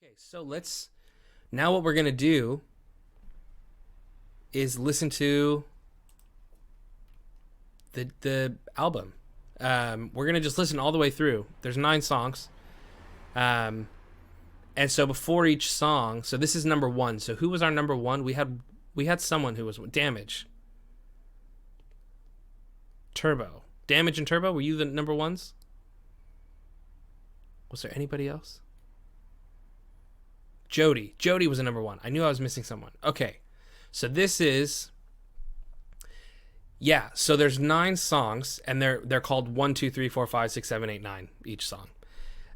Okay, so now what we're going to do is listen to the album. We're going to just listen all the way through. There's 9 songs. And so before each song, so this is number 1. So who was our number 1? We had someone who was Damage. Turbo. Damage and Turbo, were you the number 1s? Was there anybody else? Jody was a number 1. I knew I was missing someone. Okay. So this is, so there's 9 songs, and they're called 1, 2, 3, 4, 5, 6, 7, 8, 9 each song.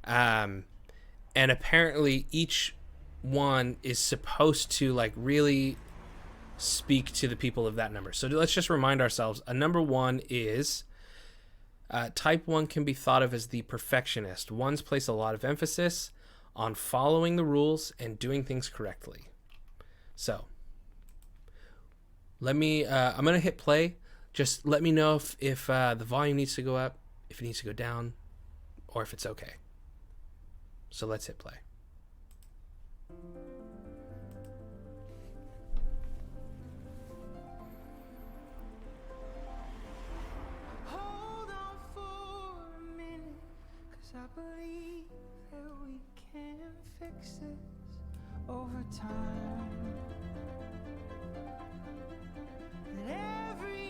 And apparently each one is supposed to like really speak to the people of that number. So let's just remind ourselves, a number 1 is type 1 can be thought of as the perfectionist. Ones place a lot of emphasis on following the rules and doing things correctly. So I'm going to hit play. Just let me know if the volume needs to go up, if it needs to go down, or if it's okay. So let's hit play. Hold on for a minute, 'cause I believe that we can fix this over time. That every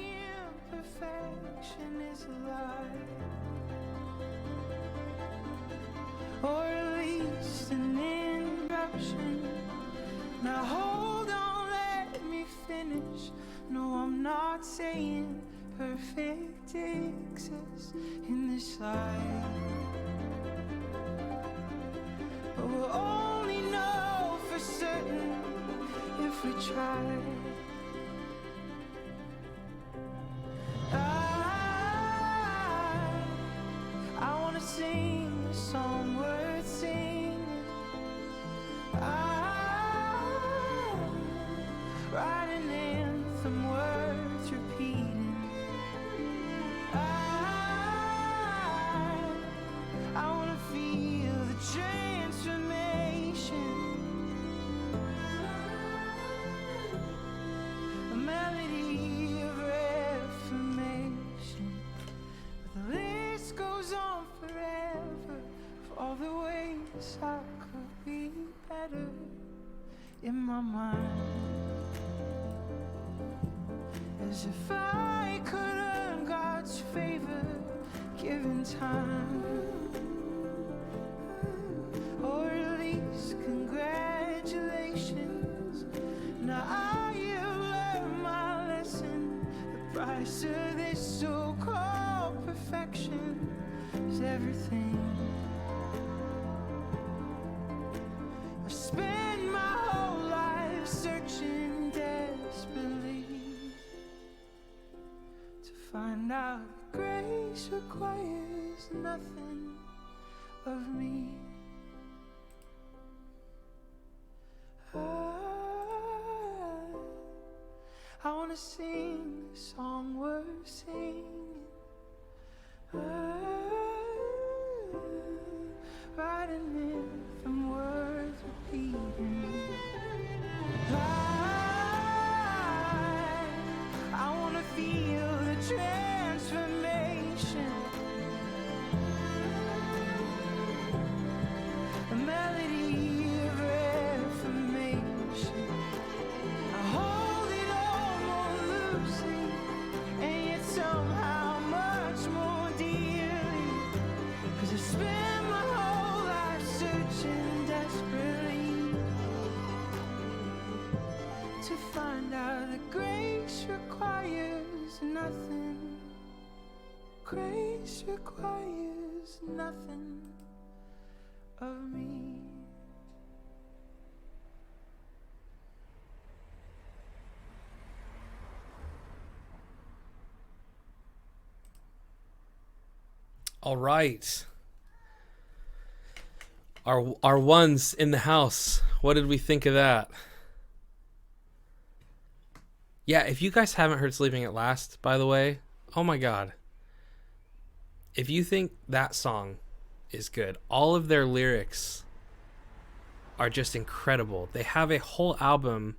imperfection is a lie, or at least an interruption. Now hold on, let me finish. No, I'm not saying perfect exists in this life, but we'll only know for certain if we try. I wanna sing a song worth singing. Write an anthem worth repeating. I wanna feel the transformation, a melody of reformation. But the list goes on forever, for all the ways I could be better in my mind. As if I could earn God's favor given time, or at least congratulations. Now I have learned my lesson. The price of this so-called perfection is everything. I spent my whole life searching desperately to find out that grace requires nothing of me. I wanna sing a song worth singing. Write an anthem worth repeating. I wanna feel the transformation, a melody of reformation. I hold it all more loosely, and yet somehow much more dearly. 'Cause I spent my whole life searching desperately to find out that grace requires nothing. Grace requires nothing of me. All right. Our ones in the house. What did we think of that? Yeah, if you guys haven't heard Sleeping at Last, by the way, oh my God. If you think that song is good, all of their lyrics are just incredible. They have a whole album.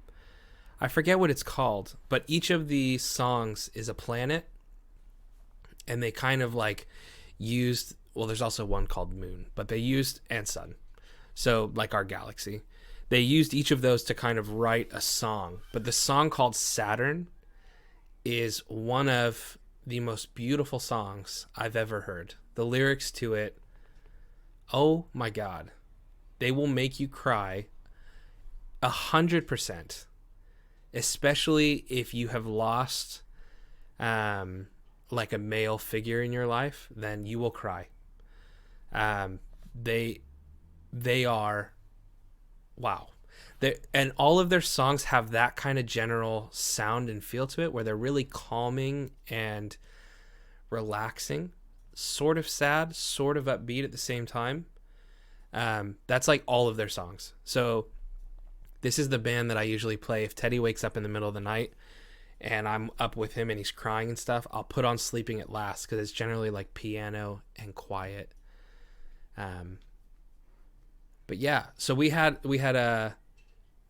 I forget what it's called, but each of the songs is a planet, and they kind of like used, well, there's also one called Moon, but they used, and Sun, so like our galaxy. They used each of those to kind of write a song. But the song called Saturn is one of the most beautiful songs I've ever heard. The lyrics to it, oh my God, they will make you cry 100%, especially if you have lost like a male figure in your life. Then you will cry. They are, wow. And all of their songs have that kind of general sound and feel to it, where they're really calming and relaxing, sort of sad, sort of upbeat at the same time. That's like all of their songs. So this is the band that I usually play. If Teddy wakes up in the middle of the night and I'm up with him and he's crying and stuff, I'll put on Sleeping at Last, because it's generally like piano and quiet. But yeah, so we had a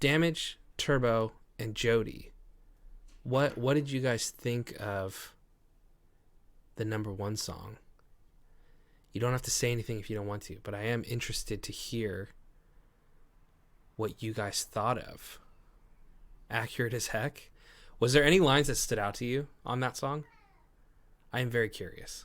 Damage, Turbo, and Jody. What did you guys think of the number one song? You don't have to say anything if you don't want to, but I am interested to hear what you guys thought of. Accurate as heck. Was there any lines that stood out to you on that song? I am very curious.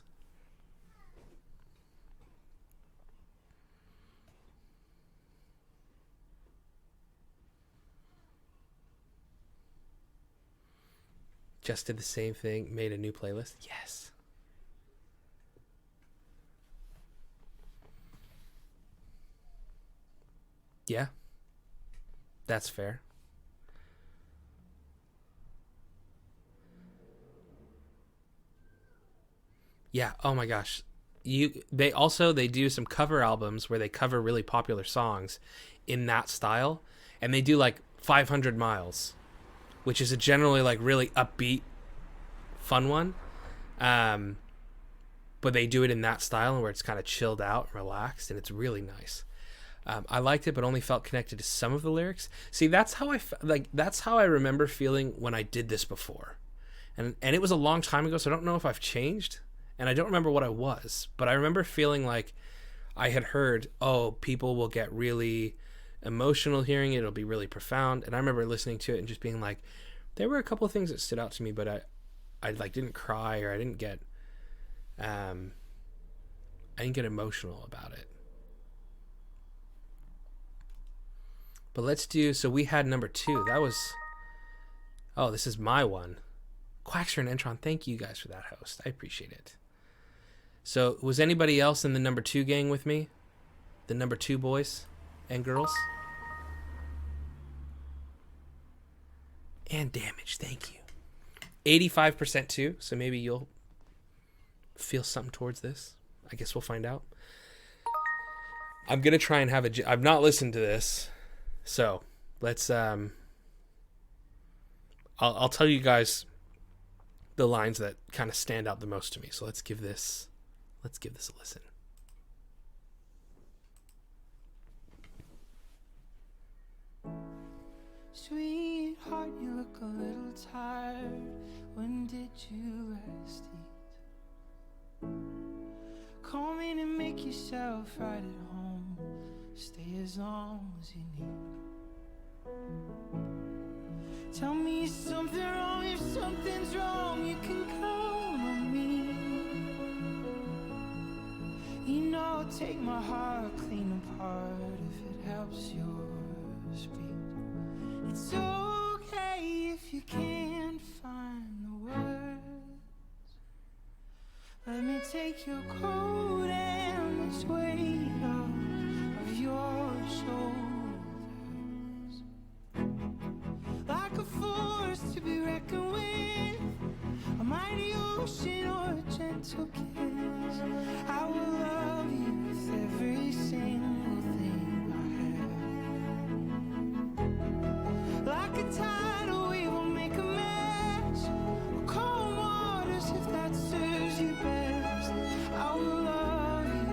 Just did the same thing, made a new playlist. Yes. Yeah. That's fair. Yeah. Oh my gosh. They do some cover albums where they cover really popular songs in that style, and they do like 500 Miles, which is a generally like really upbeat, fun one. But they do it in that style where it's kind of chilled out, relaxed, and it's really nice. I liked it, but only felt connected to some of the lyrics. See, that's how that's how I remember feeling when I did this before, and it was a long time ago, so I don't know if I've changed, and I don't remember what I was, but I remember feeling like I had heard, oh, people will get really emotional hearing it; it'll be really profound, and I remember listening to it and just being like, there were a couple of things that stood out to me, but I like didn't cry, or I didn't get emotional about it. But let's do, so we had number 2. That was, oh, this is my one. Quaxer and Entron, thank you guys for that, host. I appreciate it. So was anybody else in the number 2 gang with me? The number 2 boys and girls? And Damage, thank you. 85% too, so maybe you'll feel something towards this. I guess we'll find out. I'm going to try and have I've not listened to this. So let's, I'll tell you guys the lines that kind of stand out the most to me. So let's give this a listen. Sweetheart, you look a little tired. When did you last eat? Come in and make yourself right at home. Stay as long as you need. Tell me is something wrong. If something's wrong, you can count on me. You know I'll take my heart clean apart if it helps your speed. It's okay if you can't find the words. Let me take your coat and this weight off of your shoulders. Like a force to be reckoned with, a mighty ocean or a gentle kiss. I will love you with every single thing I have. Like a tidal wave will make a mess, or calm waters if that serves you best. I will love you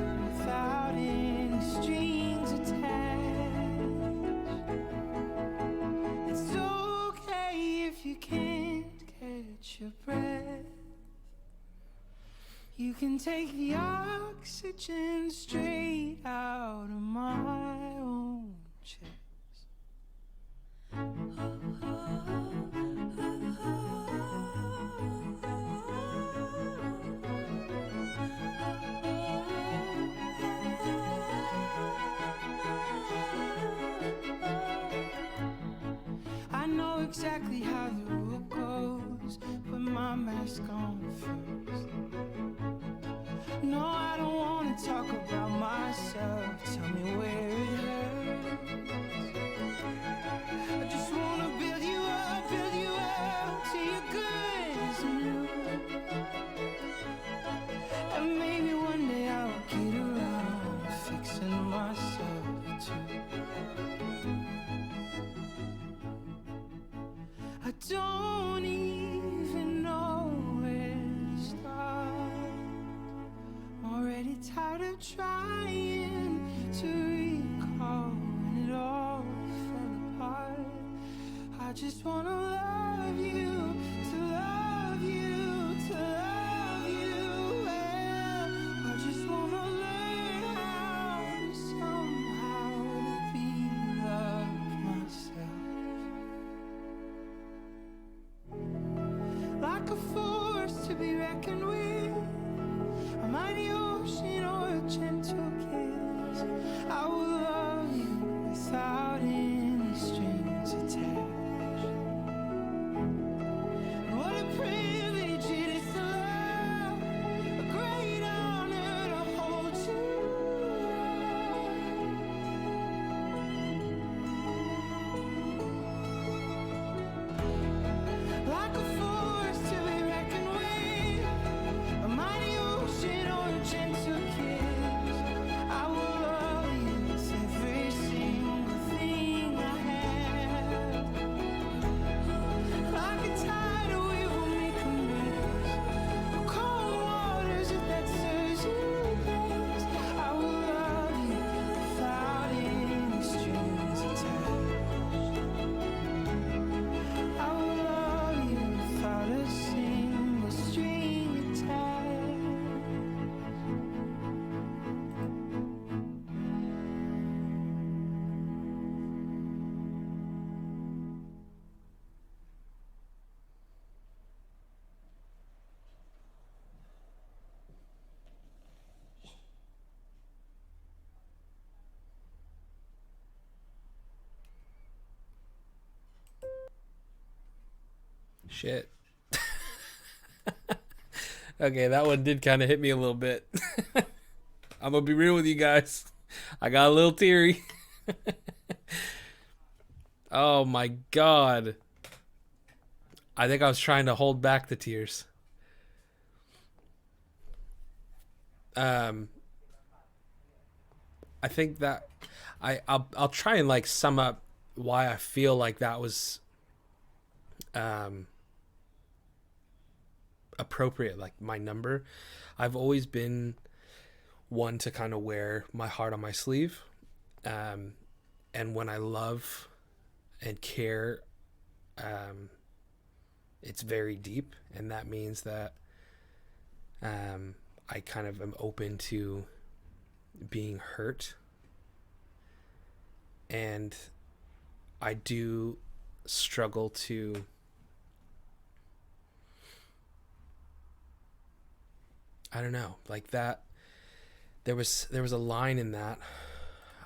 You can take the oxygen straight out of my own chest. I know exactly how the rule goes. Put my mask on first. No, I don't want to talk about myself. Tell me where it hurts. I just want to build you up till you're good as new. And maybe one day I'll get around to fixing myself too. I don't even know where to start. Already tired of trying to recall when it all fell apart. I just wanna love you, to love you, to love you well. I just wanna learn how to somehow be loved myself. Like a force to be reckoned with, a mighty ocean or a gentle kiss. I will love you without any strings attached. What a privilege it is to love, a great honor to hold you. Like a force to be reckoned with, a mighty ocean or a gentle kiss. I will love you with every single thing I have. Like a tidal wave will make a mess of cold waters if that serves you best. I will love you without any strings attached. I will love you without a single string attached. Shit. Okay, that one did kind of hit me a little bit. I'm gonna be real with you guys. I got a little teary. Oh my god. I think I was trying to hold back the tears. Um, I think that I'll try and like sum up why I feel like that was appropriate, like my number. I've always been one to kind of wear my heart on my sleeve, and when I love and care, it's very deep, and that means that I kind of am open to being hurt, and I do struggle to I don't know, like that. There was a line in that.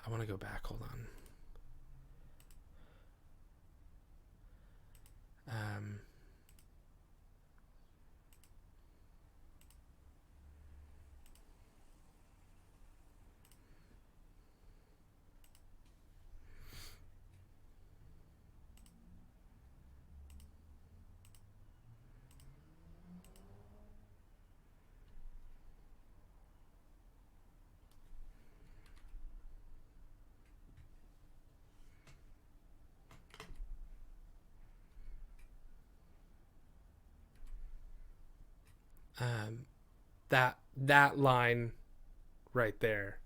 I want to go back. Hold on. That line right there.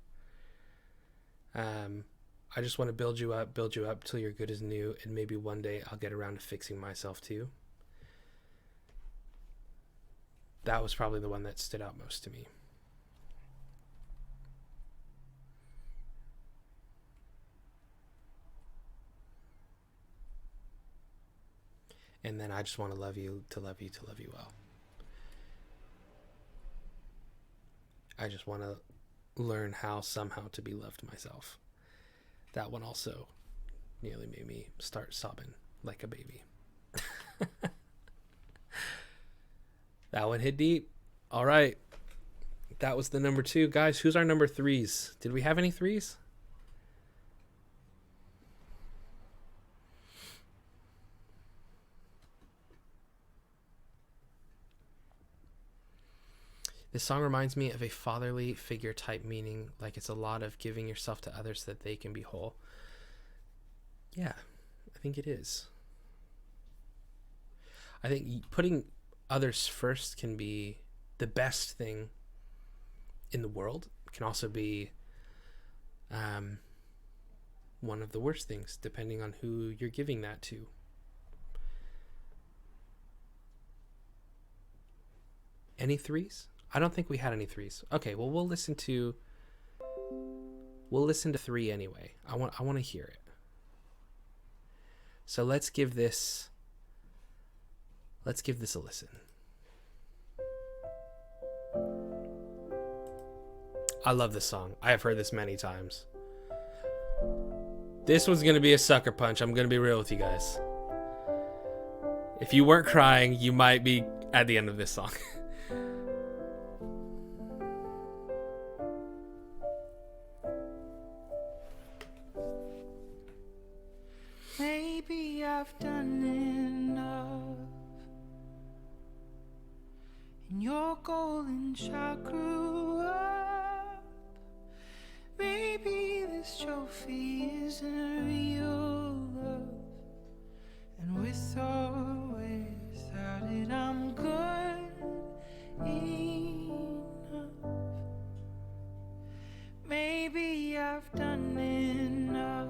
I just want to build you up till you're good as new, and maybe one day I'll get around to fixing myself too. that was probably the one that stood out most to me. And then I just want to love you, to love you, to love you well. I just want to learn how somehow to be loved myself. That one also nearly made me start sobbing like a baby. That one hit deep. All right. That was the number 2. Guys, who's our number 3s? Did we have any 3s? This song reminds me of a fatherly figure type, meaning like it's a lot of giving yourself to others so that they can be whole. Yeah, I think it is. I think putting others first can be the best thing in the world. It can also be one of the worst things, depending on who you're giving that to. Any 3s? I don't think we had any 3s. Okay, well, we'll listen to 3 anyway. I want to hear it. So let's give this a listen. I love this song. I have heard this many times. This one's going to be a sucker punch. I'm going to be real with you guys. If you weren't crying, you might be at the end of this song. Maybe I've done enough, and your golden child grew up. Maybe this trophy isn't real love, and with or without it, I'm good enough. Maybe I've done enough,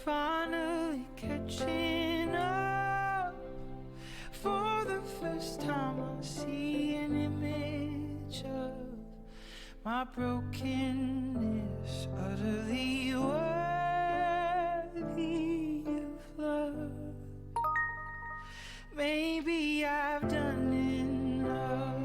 finally catching up. For the first time I see an image of my brokenness, utterly worthy of love. Maybe I've done enough.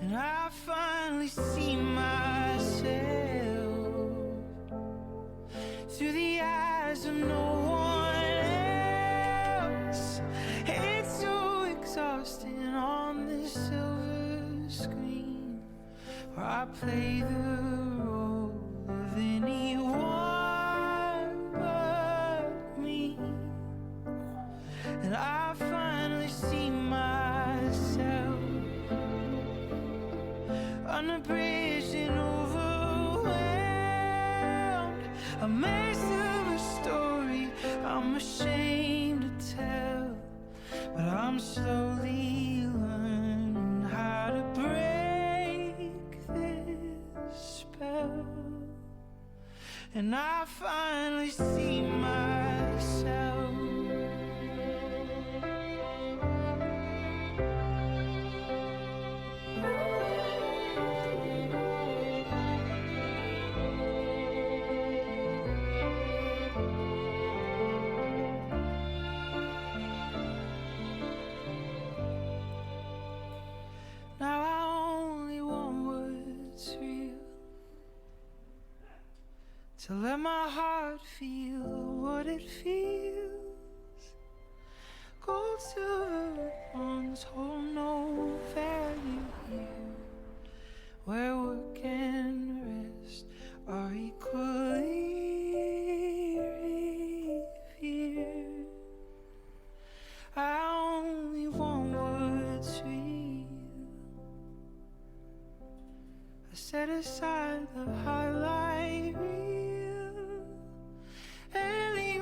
And I finally see myself through the eyes of no one else. It's so exhausting on this silver screen, where I play the role of anyone but me. And I finally see myself unabridged and overwhelmed, a mess of a story I'm ashamed to tell, but I'm slowly learning how to break this spell. And I finally see myself. Now I only want what's real, to let my heart feel what it feels. Gold, silver ones hold no value here, where work and rest are equally revered. I only want what's real. I set aside the highlight reel and leave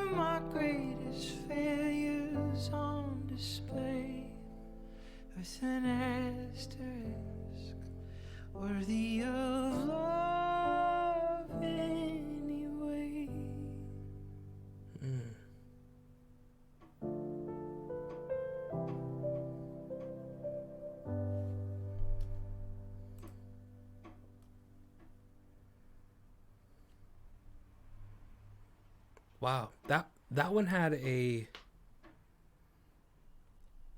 With an asterisk, worthy of love anyway. Wow, that one had a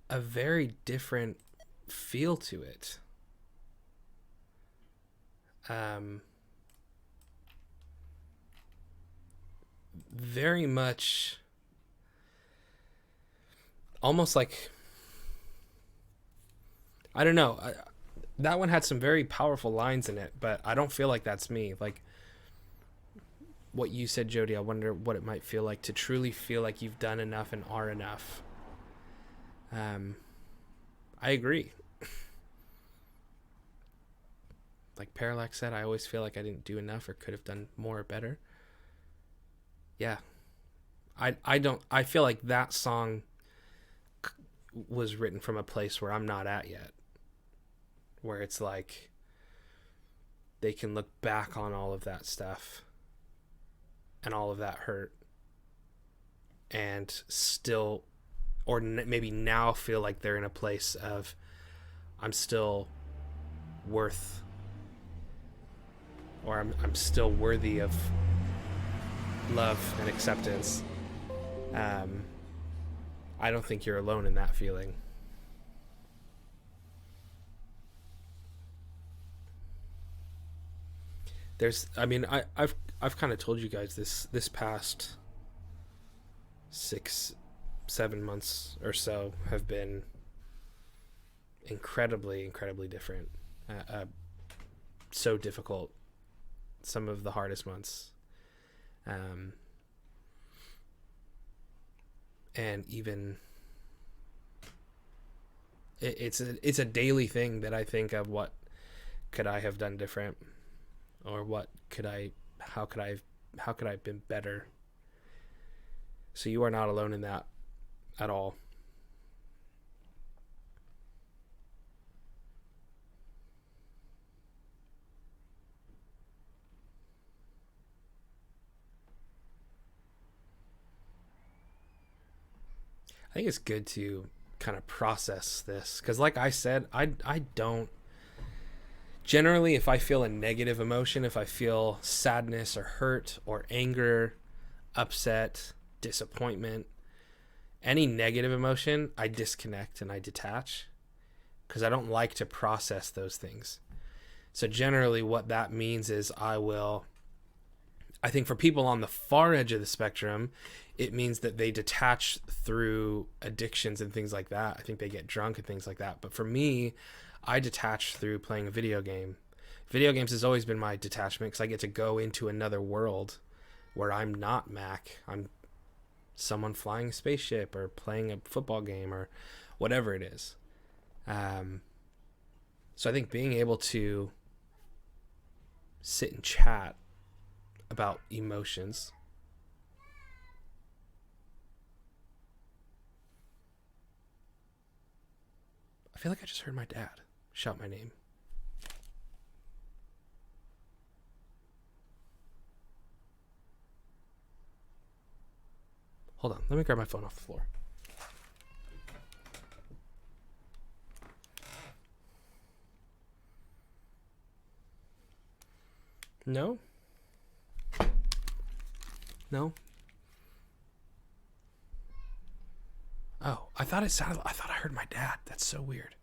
very different feel to it. Very much almost like, I don't know. That one had some very powerful lines in it, but I don't feel like that's me. Like what you said, Jody, I wonder what it might feel like to truly feel like you've done enough and are enough. I agree. Like Parallax said, I always feel like I didn't do enough or could have done more or better. Yeah. I feel like that song was written from a place where I'm not at yet. Where it's like they can look back on all of that stuff and all of that hurt and still, or maybe now feel like they're in a place of, I'm still worth, or I'm still worthy of love and acceptance. I don't think you're alone in that feeling. I've kind of told you guys this past 6-7 months or so have been incredibly different. So difficult. Some of the hardest months. And even it's a daily thing that I think of, what could I have done different, or how could I have been better. So you are not alone in that at all. I think it's good to kind of process this, because like I said, I don't generally, if I feel a negative emotion, if I feel sadness or hurt or anger, upset, disappointment, any negative emotion, I disconnect and I detach, because I don't like to process those things. So generally what that means is I think for people on the far edge of the spectrum, it means that they detach through addictions and things like that. I think they get drunk and things like that. But for me, I detach through playing a video game. Video games has always been my detachment, because I get to go into another world where I'm not Mac. I'm someone flying a spaceship or playing a football game or whatever it is. So I think being able to sit and chat about emotions, I feel like I just heard my dad shout my name. Hold on, let me grab my phone off the floor. No? No? Oh, I thought I heard my dad. That's so weird.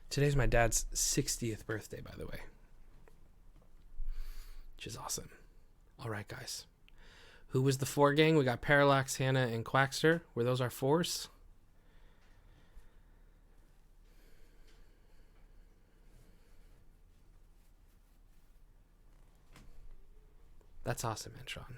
Today's my dad's 60th birthday, by the way. Which is awesome. All right, guys. Who was the 4 gang? We got Parallax, Hannah, and Quackster. Were those our 4s? That's awesome, Antron.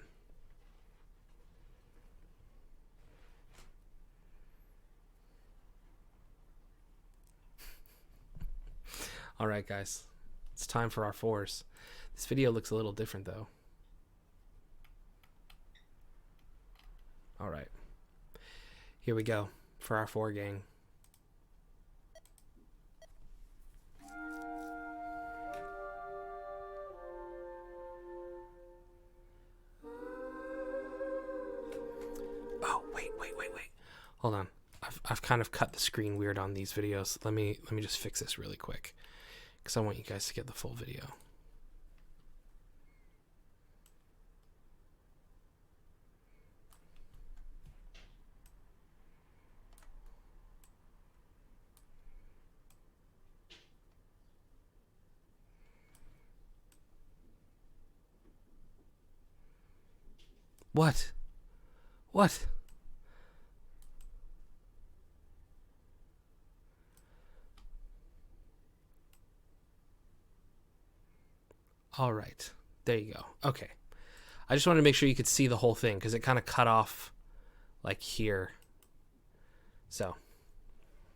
All right, guys. It's time for our 4s. This video looks a little different, though. All right. Here we go for our 4 gang. Hold on. I've kind of cut the screen weird on these videos. Let me just fix this really quick, because I want you guys to get the full video. What? What? All right. There you go. Okay. I just wanted to make sure you could see the whole thing, because it kind of cut off like here. So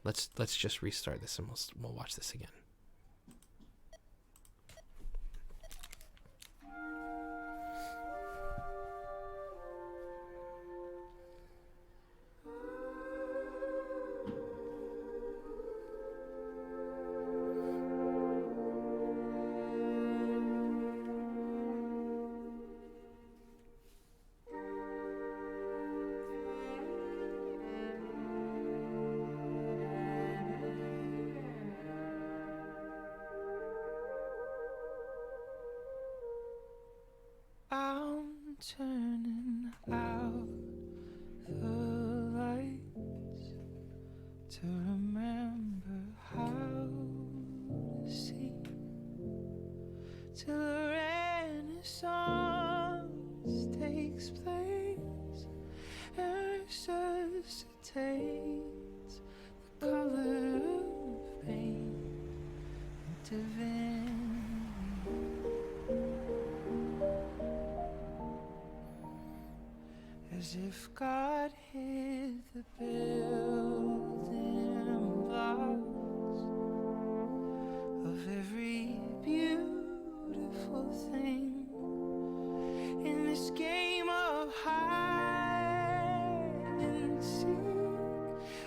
let's just restart this, and we'll watch this again. I'm turning out the lights to remember how to see, till a renaissance takes place and resuscitates the color of pain into divinity. As if God hid the building blocks of every beautiful thing in this game of hide and seek.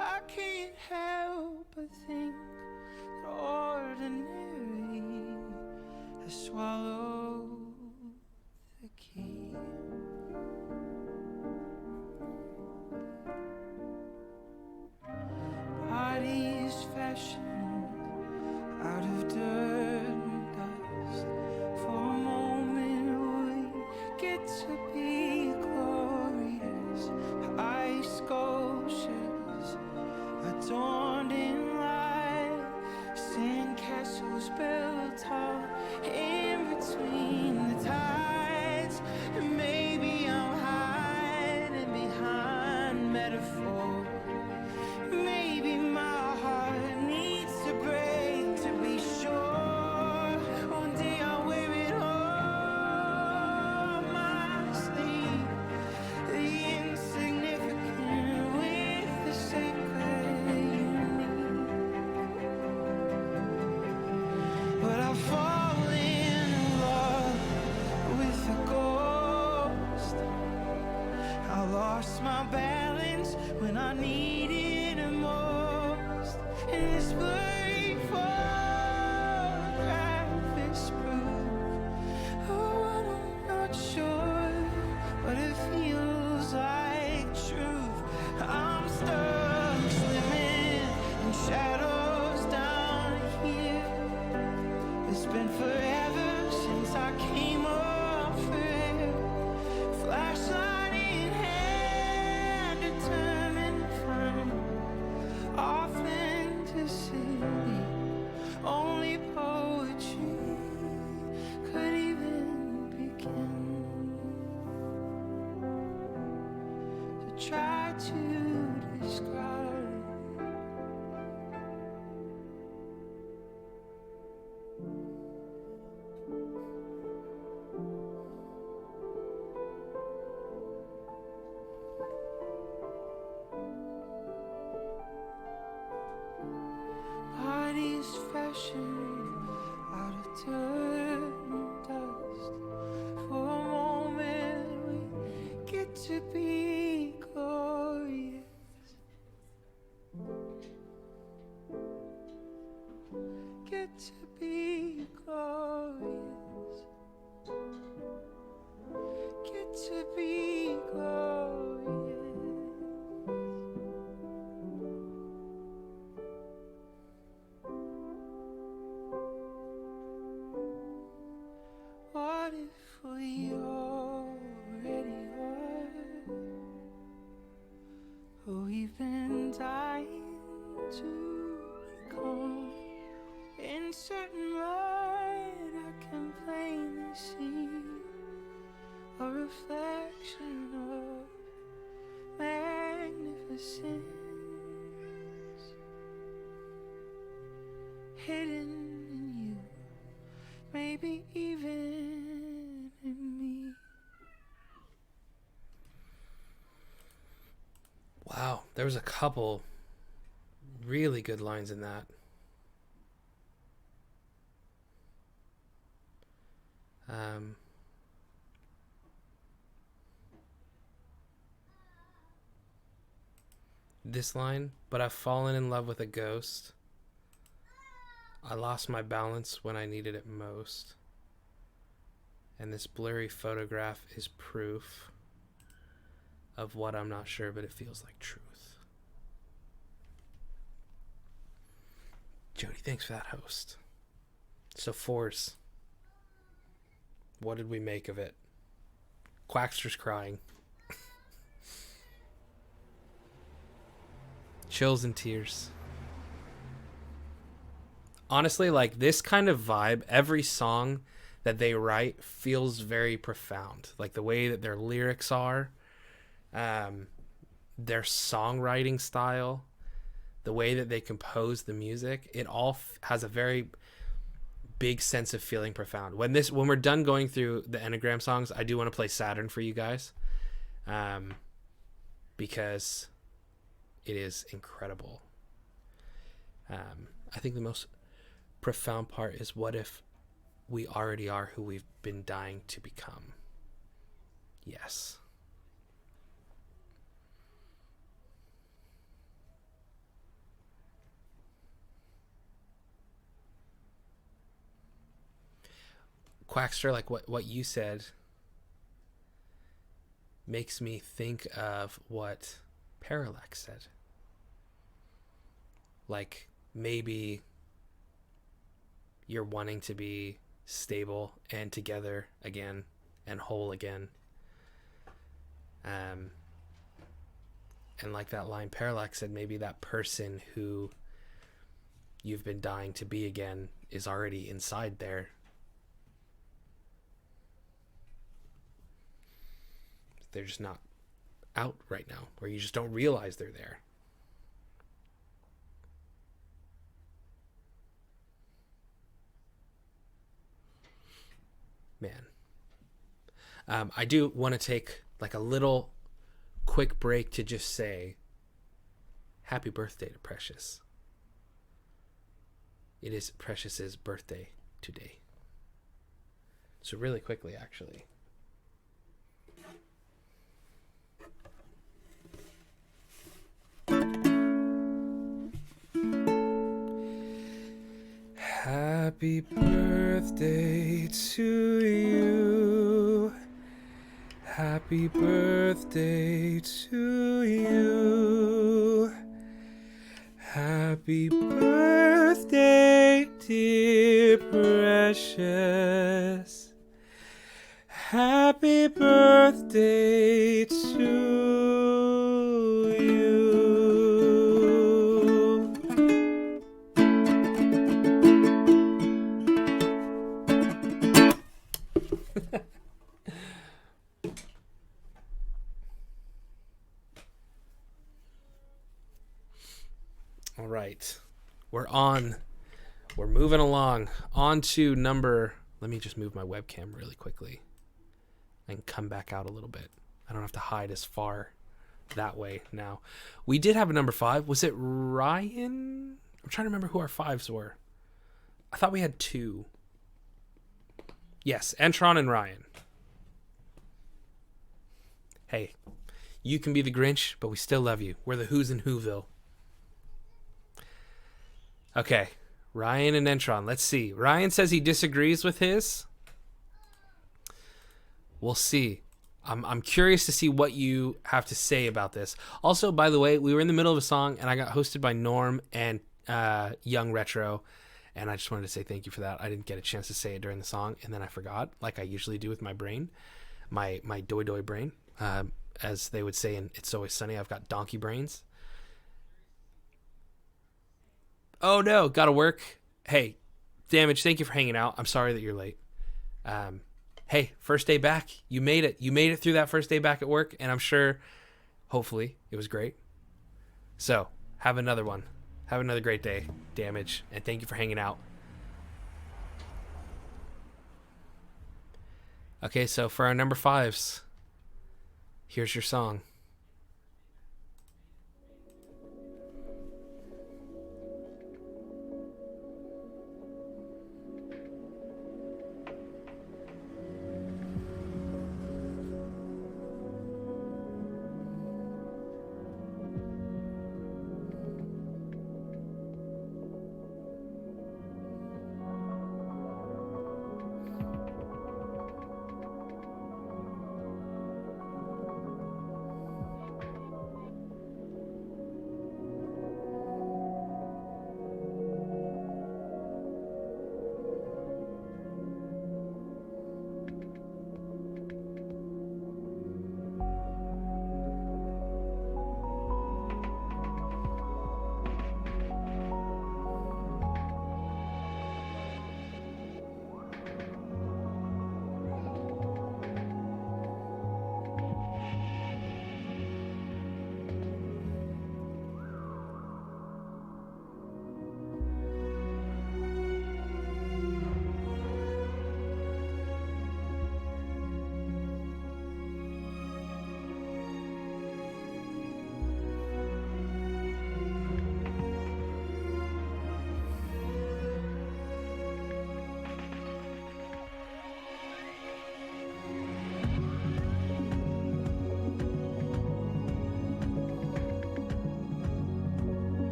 I can't help but think that ordinary has swallowed the key. Bodies fashioned out of dirt and dust. For a moment we get to be glorious. Ice sculptures adorned in light, sand castles built tall in between the tides. And maybe I'm hiding behind metaphor. Maybe my heart needs to break to be sure. One day I'll wear it on my sleeve, the insignificant with the sacred unique. But I've fallen in love with a ghost. I lost my balance when I needed it most. And this blurry photograph is proof. Oh, I'm not sure, but it feels like truth. I'm stuck swimming in shadows down here. It's been forever since I came up for air. Flashlight in hand, determined to find authenticity. Only poetry could even begin to try to describe. Bodies fashioned out of dirt and dust. For a moment we get to be glorious. Get to be glorious. Get to be glorious. certain light I can plainly see a reflection of magnificence hidden in you, maybe even in me. Wow, there was a couple really good lines in that. This line, but I've fallen in love with a ghost. I lost my balance when I needed it most. And this blurry photograph is proof of what I'm not sure, but it feels like truth. Jody, thanks for that, host. So, Force, what did we make of it? Quackster's crying. Chills and tears. Honestly, like, this kind of vibe, every song that they write feels very profound. Like, the way that their lyrics are, their songwriting style, the way that they compose the music, it all has a very big sense of feeling profound. When we're done going through the Enneagram songs, I do want to play Saturn for you guys, because it is incredible. I think the most profound part is, what if we already are who we've been dying to become? Yes. Quackster, like what you said makes me think of what Parallax said. Like, maybe you're wanting to be stable and together again and whole again. And like that line Parallax said, maybe that person who you've been dying to be again is already inside there. They're just not out right now, or you just don't realize they're there. Man. I do want to take like a little quick break to just say happy birthday to Precious. It is Precious's birthday today. So really quickly, actually. Happy birthday to you. Happy birthday to you. Happy birthday, dear Precious. Happy birthday to you. All right, we're moving along on to number. Let me just move my webcam really quickly and come back out a little bit. I don't have to hide as far that way now. We did have a number 5. Was it Ryan? I'm trying to remember who our 5s were. I thought we had 2. Yes, Entron and Ryan. Hey, you can be the Grinch, but we still love you. We're the Who's in Whoville. Okay, Ryan and Entron. Let's see. Ryan says he disagrees with his. We'll see. I'm curious to see what you have to say about this. Also, by the way, we were in the middle of a song, and I got hosted by Norm and Young Retro, and I just wanted to say thank you for that. I didn't get a chance to say it during the song, and then I forgot, like I usually do with my brain, my doy brain. As they would say in It's Always Sunny, I've got donkey brains. Oh no, gotta work. Hey, Damage, thank you for hanging out. I'm sorry that you're late. Hey, first day back. You made it. You made it through that first day back at work, and I'm sure, hopefully, it was great. So, have another one. Have another great day, Damage, and thank you for hanging out. Okay, so for our number 5s, here's your song.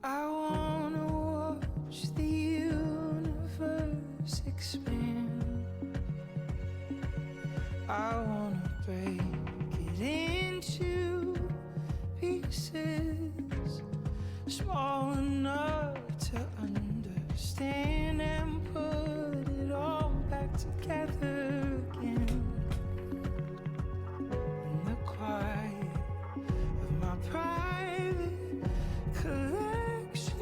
I wanna watch the universe expand. I wanna break it into pieces small enough to understand and put it all back together again. In the quiet of my private collection,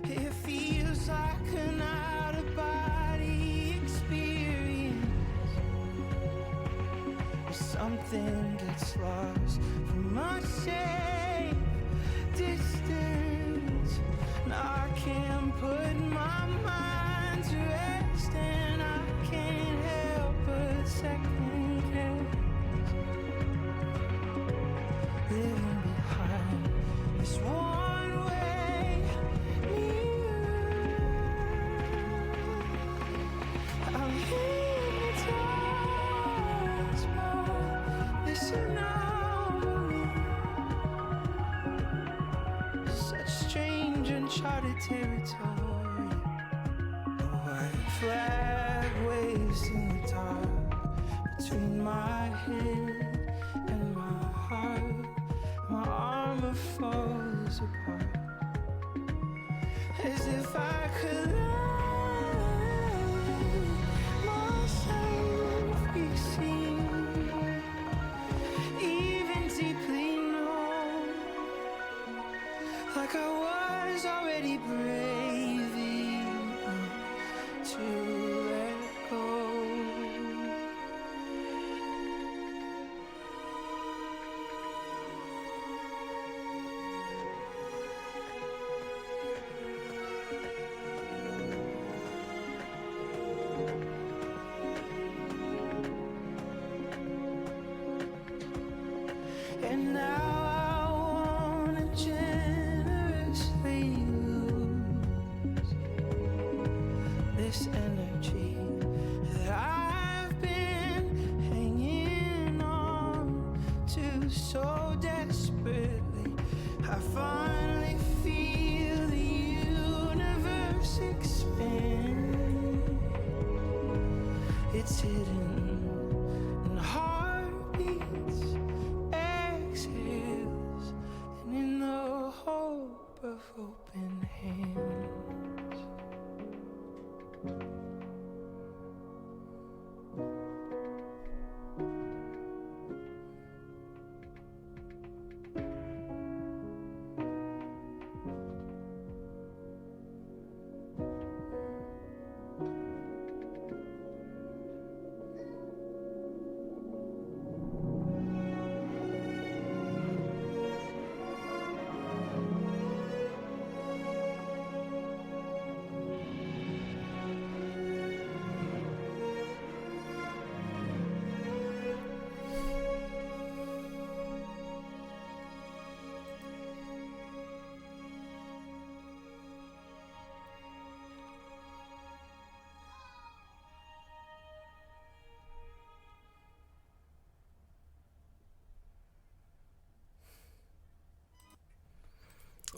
it feels like an out-of-body experience. Something gets lost from a safe distance, and I can't put my mind to rest, and I can't help but second guess. Living behind this one-way mirror, I'm hypnotized by this anomaly. Such strange, uncharted territory. A white flag waves in the dark between my head and my heart. My armor falls apart, as if I could let myself be seen, even deeply known, like I was already brave enough to I finally feel the universe expand. It's hidden in heartbeats, exhales, and in the hope of open hands.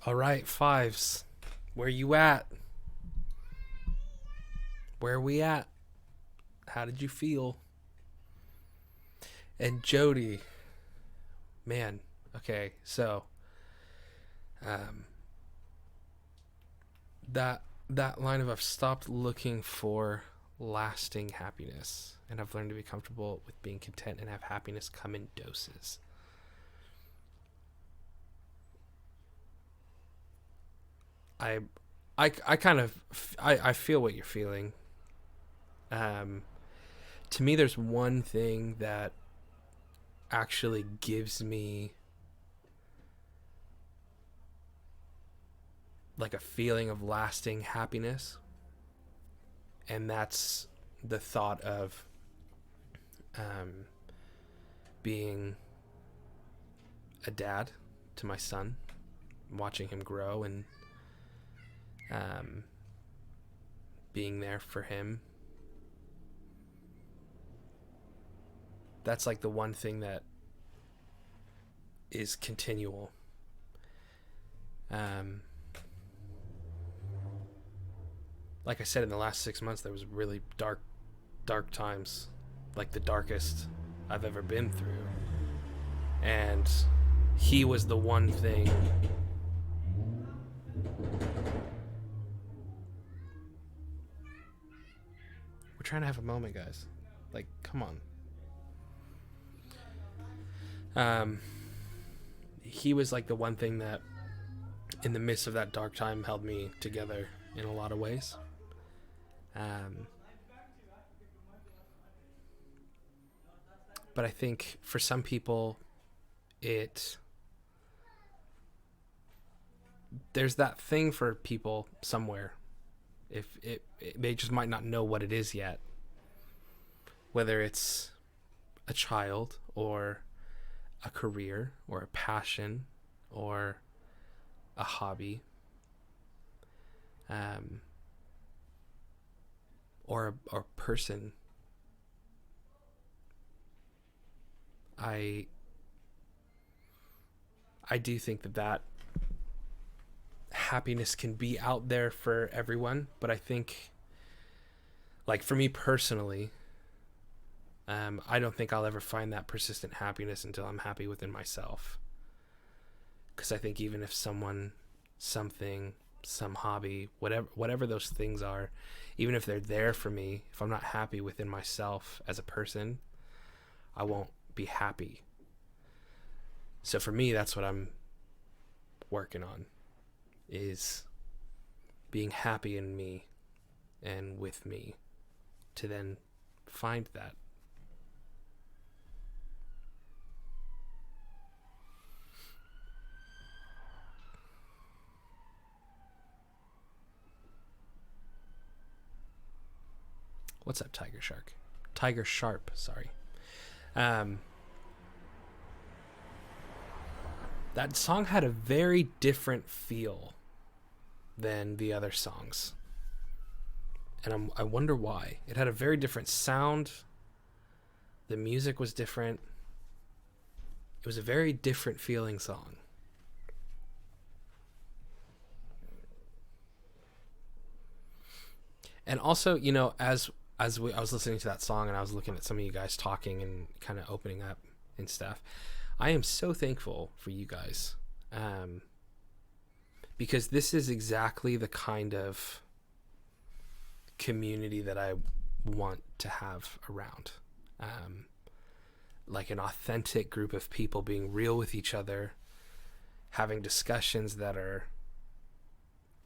All right, fives. Where you at? Where are we at? How did you feel? And Jody, man, okay, so that line of I've stopped looking for lasting happiness and I've learned to be comfortable with being content and have happiness come in doses. I kind of I feel what you're feeling. To me, there's one thing that actually gives me like a feeling of lasting happiness, and that's the thought of being a dad to my son, watching him grow and being there for him. That's like the one thing that is continual. Like I said, in the last 6 months, there was really dark times, like the darkest I've ever been through. And he was the one thing we're trying to have a moment, guys. Like, come on. He was like the one thing that in the midst of that dark time held me together in a lot of ways. But I think for some people there's that thing for people somewhere, if they just might not know what it is yet, whether it's a child or a career or a passion or a hobby, or a person. I do think that happiness can be out there for everyone, but I think, like, for me personally, I don't think I'll ever find that persistent happiness until I'm happy within myself. Because I think even if someone, something, some hobby, whatever those things are, even if they're there for me, if I'm not happy within myself as a person, I won't be happy. So for me, that's what I'm working on, is being happy in me and with me, to then find that. What's up, Tiger Sharp, sorry. That song had a very different feel than the other songs. And I wonder why. It had a very different sound. The music was different. It was a very different feeling song. And also, I was listening to that song and I was looking at some of you guys talking and kind of opening up and stuff. I am so thankful for you guys, because this is exactly the kind of community that I want to have around. Like an authentic group of people being real with each other, having discussions that are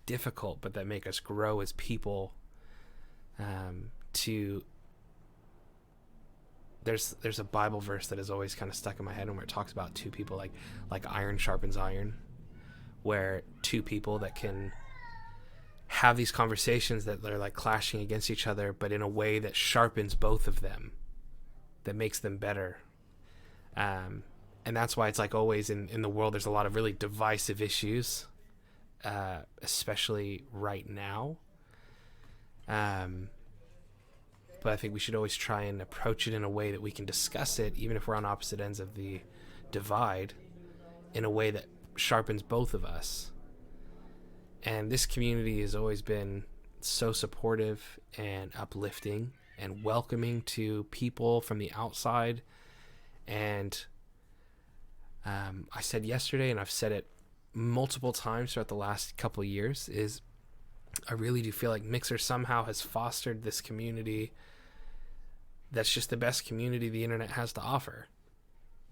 difficult but that make us grow as people. There's a Bible verse that has always kind of stuck in my head, and where it talks about two people like iron sharpens iron, where two people that can have these conversations that they're like clashing against each other, but in a way that sharpens both of them, that makes them better. And that's why it's like always in the world, there's a lot of really divisive issues, especially right now. But I think we should always try and approach it in a way that we can discuss it, even if we're on opposite ends of the divide, in a way that sharpens both of us. And this community has always been so supportive and uplifting and welcoming to people from the outside. And I said yesterday, and I've said it multiple times throughout the last couple of years, is I really do feel like Mixer somehow has fostered this community that's just the best community the internet has to offer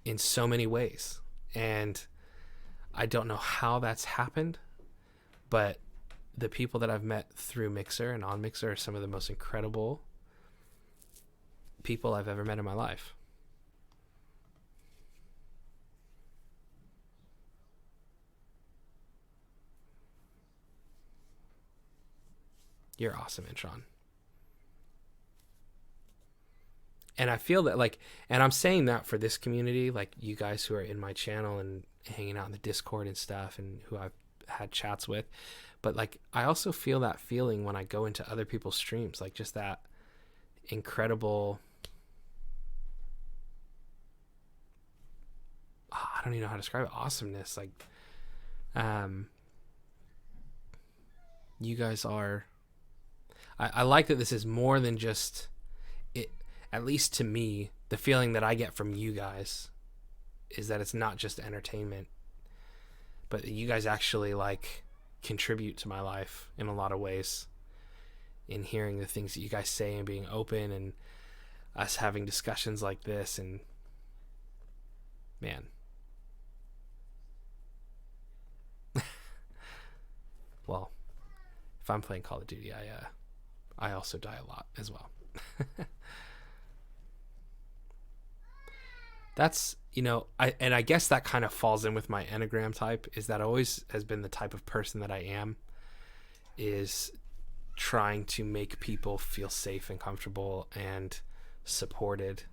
in so many ways. And I don't know how that's happened, but the people that I've met through Mixer and on Mixer are some of the most incredible people I've ever met in my life. You're awesome, Intron. And I feel that, like, and I'm saying that for this community, like you guys who are in my channel and hanging out in the Discord and stuff, and who I've had chats with. But like, I also feel that feeling when I go into other people's streams, like just that incredible, I don't even know how to describe it, awesomeness. Like, you guys are, I like that this is more than just it. At least to me, the feeling that I get from you guys is that it's not just entertainment, but you guys actually like contribute to my life in a lot of ways, in hearing the things that you guys say and being open, and us having discussions like this. And man, well, if I'm playing Call of Duty, I also die a lot as well. That's, I guess that kind of falls in with my Enneagram type, is that always has been the type of person that I am, is trying to make people feel safe and comfortable and supported,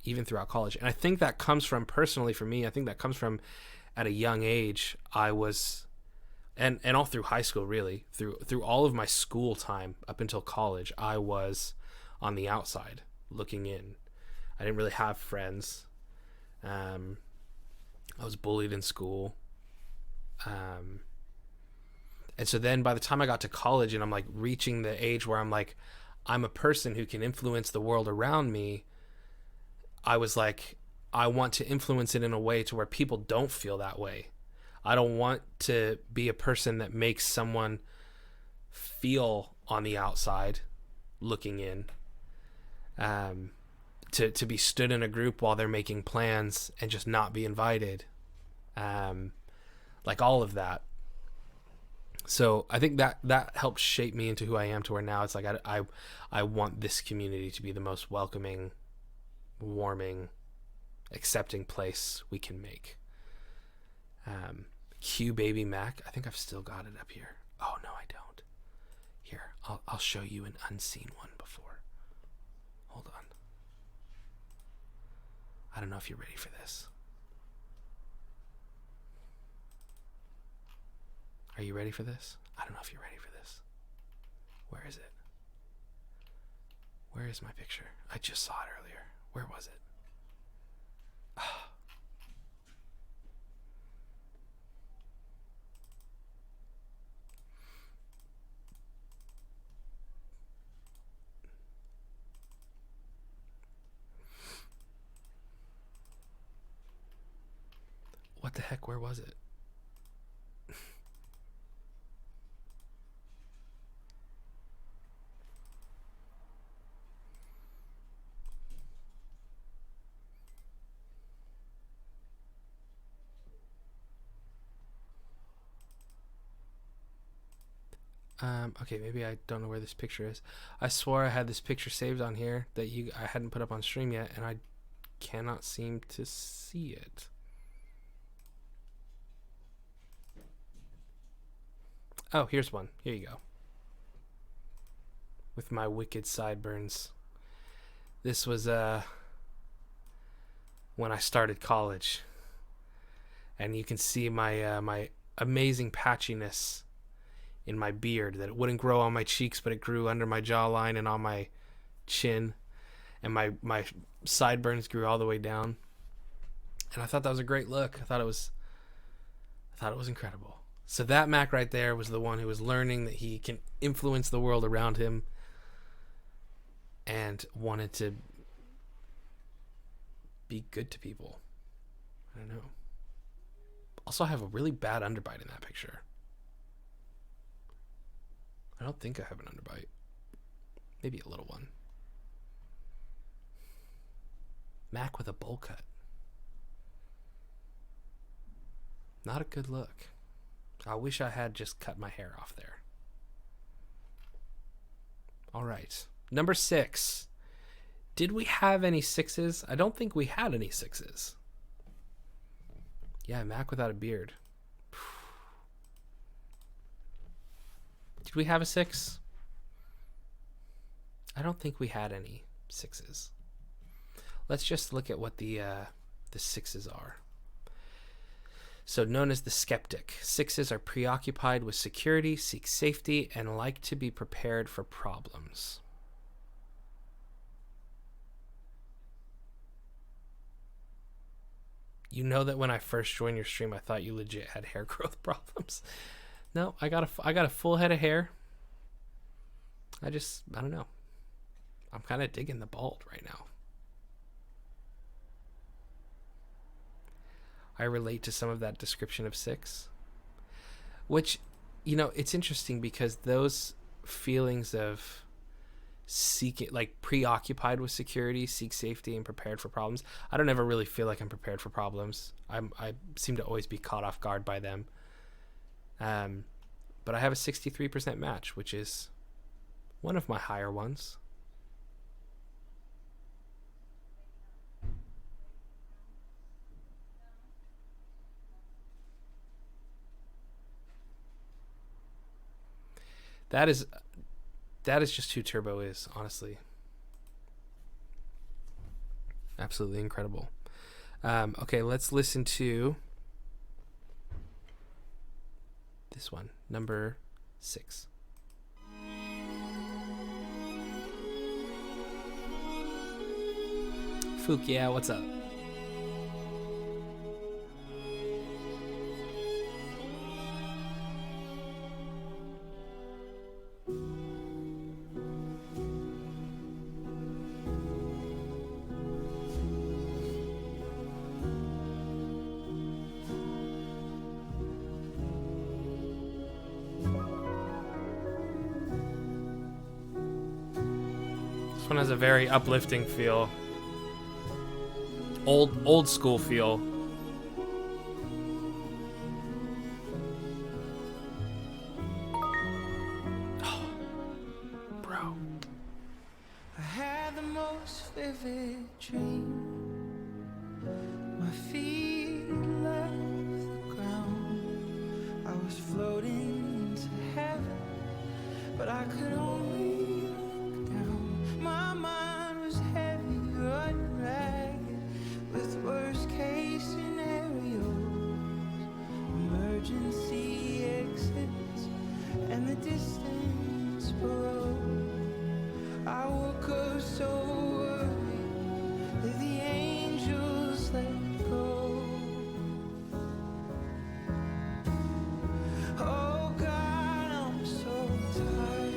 even throughout college. And I think that comes from, personally for me, I think that comes from at a young age, I was, and all through high school, really, through all of my school time up until college, I was on the outside looking in. I didn't really have friends. I was bullied in school. And so then by the time I got to college and I'm like reaching the age where I'm like, I'm a person who can influence the world around me, I was like, I want to influence it in a way to where people don't feel that way. I don't want to be a person that makes someone feel on the outside looking in. To be stood in a group while they're making plans and just not be invited. Like all of that. So I think that helped shape me into who I am, to where now it's like I want this community to be the most welcoming, warming, accepting place we can make. Q Baby Mac, I think I've still got it up here. Oh no, I don't. Here, I'll show you an unseen one before. Hold on. I don't know if you're ready for this. Are you ready for this? I don't know if you're ready for this. Where is it? Where is my picture? I just saw it earlier. Where was it? What the heck? Where was it? Okay, maybe I don't know where this picture is. I swore I had this picture saved on here that I hadn't put up on stream yet, and I cannot seem to see it. Oh, here's one. Here you go. With my wicked sideburns. This was when I started college, and you can see my my amazing patchiness in my beard, that it wouldn't grow on my cheeks, but it grew under my jawline and on my chin, and my sideburns grew all the way down. And I thought that was a great look. I thought it was incredible. So that Mac right there was the one who was learning that he can influence the world around him and wanted to be good to people. I don't know. Also, I have a really bad underbite in that picture. I don't think I have an underbite. Maybe a little one. Mac with a bowl cut. Not a good look. I wish I had just cut my hair off there. All right. Number 6. Did we have any 6s? I don't think we had any 6s. Yeah, Mac without a beard. Did we have a 6? I don't think we had any 6s. Let's just look at what the 6s are. So known as the skeptic. 6s are preoccupied with security, seek safety, and like to be prepared for problems. You know that when I first joined your stream, I thought you legit had hair growth problems. No, I got a full head of hair. I don't know. I'm kind of digging the bald right now. I relate to some of that description of 6. Which, it's interesting because those feelings of seeking, like preoccupied with security, seek safety, and prepared for problems, I don't ever really feel like I'm prepared for problems. I seem to always be caught off guard by them. But I have a 63% match, which is one of my higher ones. That is just who Turbo is, honestly. Absolutely incredible. Okay, let's listen to this one, number 6. Fook, yeah, what's up? This one has a very uplifting feel. Old school feel. Oh, bro. I had the most vivid dream. My feet left the ground. I was floating into heaven, but I could only look down. My mind was heavy, running ragged, with worst case scenarios, emergency exits, and the distance below. I woke up so worried that the angels let go. Oh God, I'm so tired.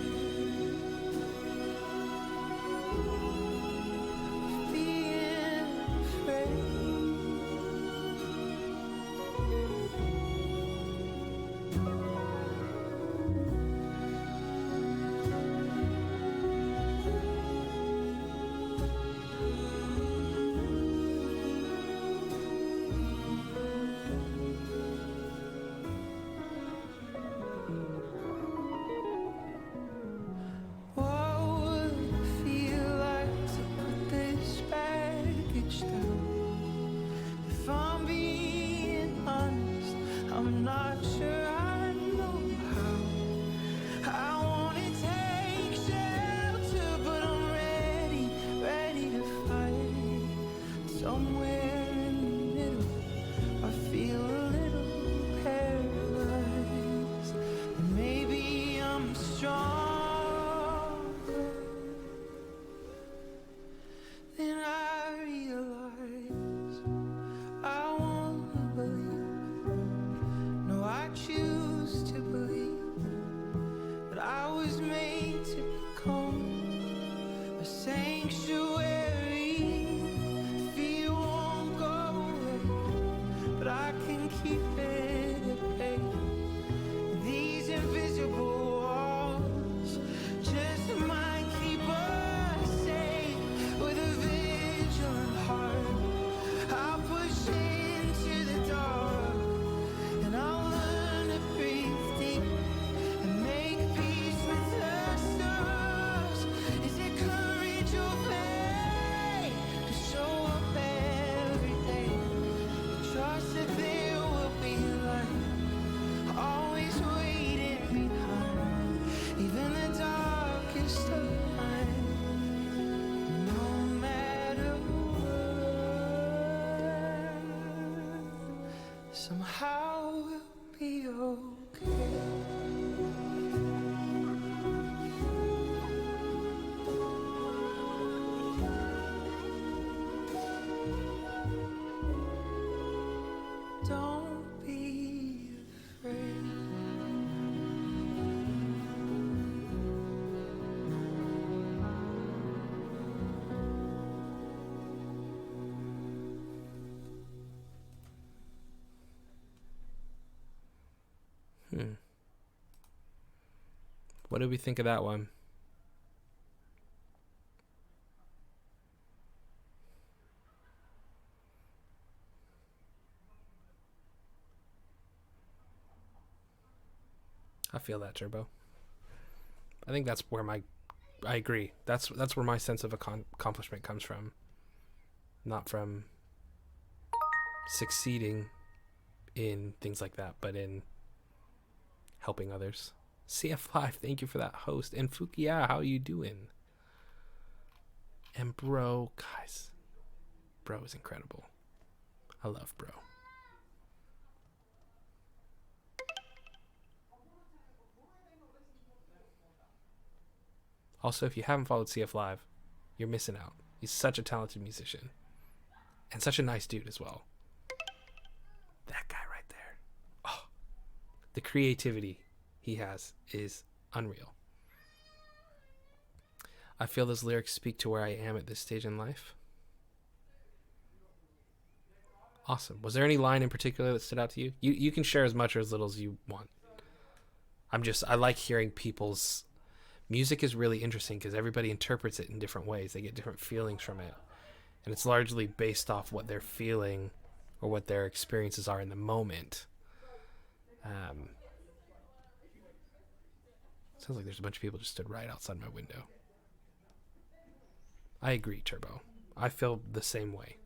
What did we think of that one? I feel that, Turbo. I think that's where I agree. That's where my sense of accomplishment comes from. Not from succeeding in things like that, but in helping others. CF5, thank you for that host. And Fukia, how you doing? And bro, guys, bro is incredible. I love bro. Also, if you haven't followed CF Live, you're missing out. He's such a talented musician. And such a nice dude as well. That guy right there. Oh, the creativity he has is unreal. I feel those lyrics speak to where I am at this stage in life. Awesome. Was there any line in particular that stood out to you? You can share as much or as little as you want. I like hearing people's music is really interesting because everybody interprets it in different ways. They get different feelings from it. And it's largely based off what they're feeling or what their experiences are in the moment. Sounds like there's a bunch of people just stood right outside my window. I agree, Turbo. I feel the same way.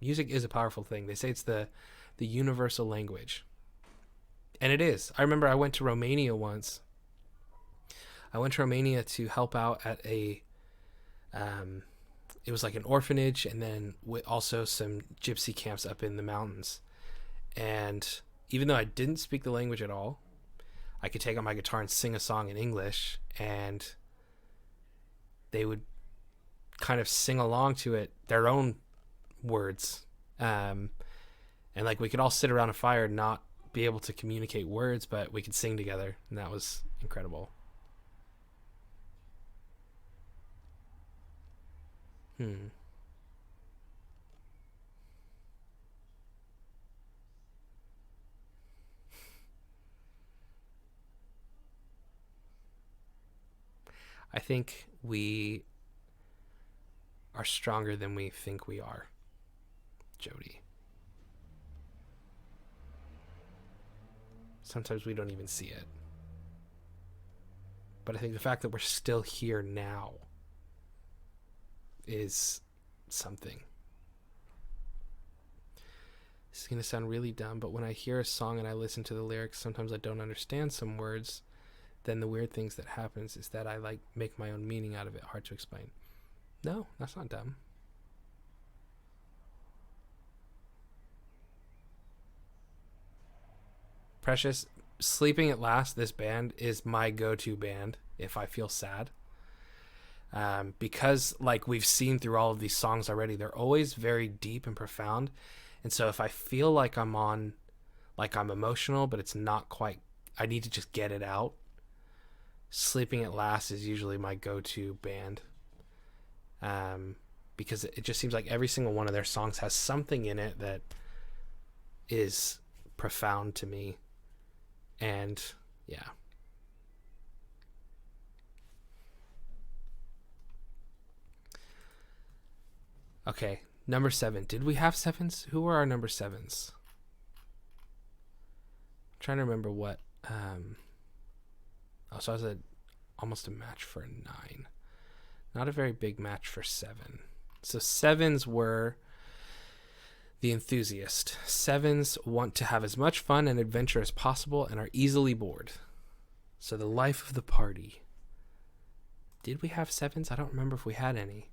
Music is a powerful thing. They say it's the universal language. And it is. I remember I went to Romania once. I went to Romania to help out at a... it was like an orphanage and then also some gypsy camps up in the mountains. And even though I didn't speak the language at all, I could take out my guitar and sing a song in English, and they would kind of sing along to it, their own words. And like we could all sit around a fire and not be able to communicate words, but we could sing together, and that was incredible. I think we are stronger than we think we are, Jody. Sometimes we don't even see it. But I think the fact that we're still here now is something. This is going to sound really dumb, but when I hear a song and I listen to the lyrics, sometimes I don't understand some words. Then the weird things that happens is that I like make my own meaning out of it. Hard to explain. No, that's not dumb. Precious, Sleeping at Last, this band is my go-to band if I feel sad. Because like we've seen through all of these songs already, they're always very deep and profound. And so if I feel like I'm emotional, but it's not quite, I need to just get it out, Sleeping at Last is usually my go-to band. Because it just seems like every single one of their songs has something in it that is profound to me. And yeah. Okay, number 7. Did we have 7s? Who were our number 7s? I'm trying to remember what. So I was almost a match for a 9. Not a very big match for 7. So 7s were the enthusiast. 7s want to have as much fun and adventure as possible and are easily bored. So the life of the party. Did we have 7s? I don't remember if we had any.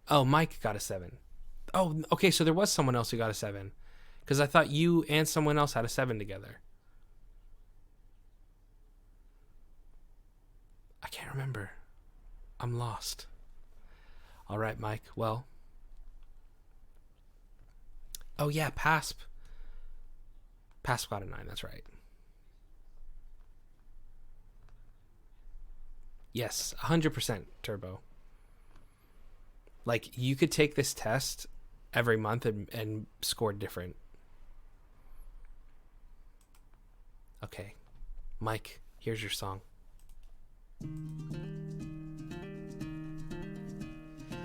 Oh, Mike got a 7. Oh, okay, so there was someone else who got a 7. Because I thought you and someone else had a 7 together. I can't remember. I'm lost. All right, Mike. Well. Oh, yeah, Pasp. Pasp got a 9. That's right. Yes, 100% Turbo. Like, you could take this test every month and score different. Okay, Mike, here's your song.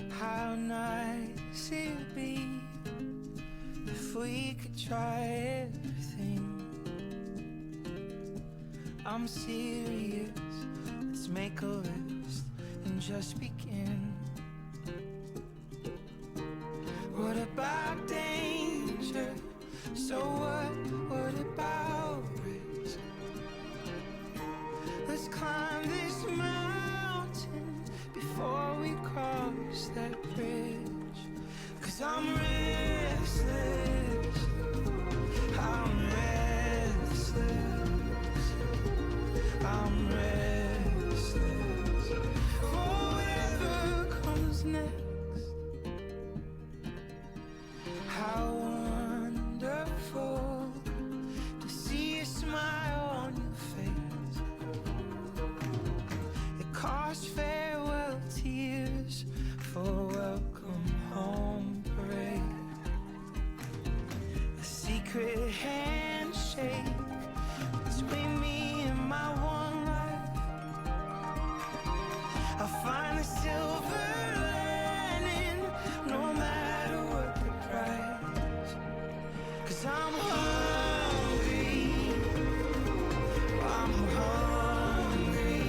How nice it'd be if we could try everything. I'm serious, let's make a list and just begin. What about danger? So what about risk? Let's climb this mountain before we cross that bridge. 'Cause I'm restless, I'm restless, I'm restless for whatever comes next. How wonderful to see a smile on your face. It cost farewell tears for a welcome home parade. A secret handshake between me and my one life. I'll find the silver lining no matter what the price. 'Cause I'm hungry, I'm hungry,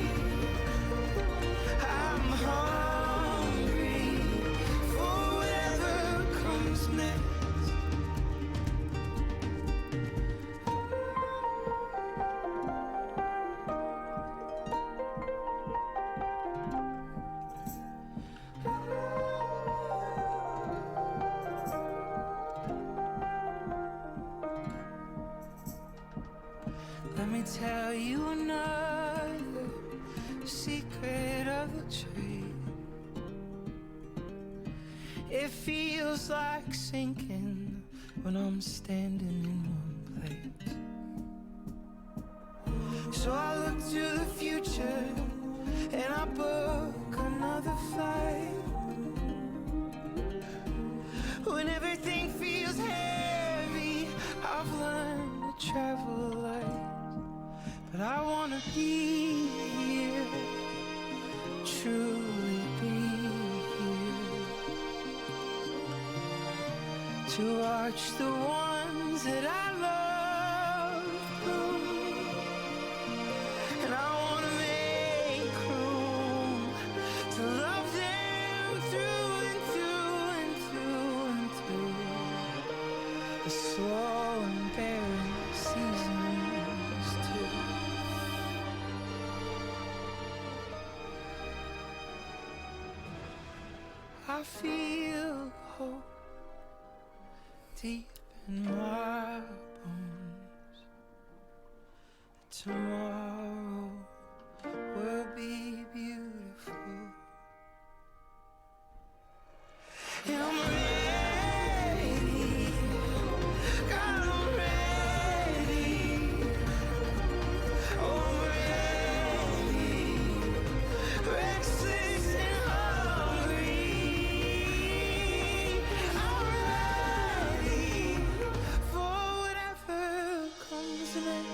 I'm hungry for whatever comes next. Let me tell you another secret of the trade. It feels like sinking when I'm standing in one place. So I look to the future and I book another flight. When everything feels heavy, I've learned to travel light. But I wanna be here, truly be here, to watch the ones that I love bloom. And I wanna make room to love them through and through and through and through the slow and barren seasons too. I feel hope deep in my bones. Tomorrow will be beautiful. And I'm ready, God, I'm ready. Oh, I'm ready, restless and hungry. I'm ready for whatever comes next.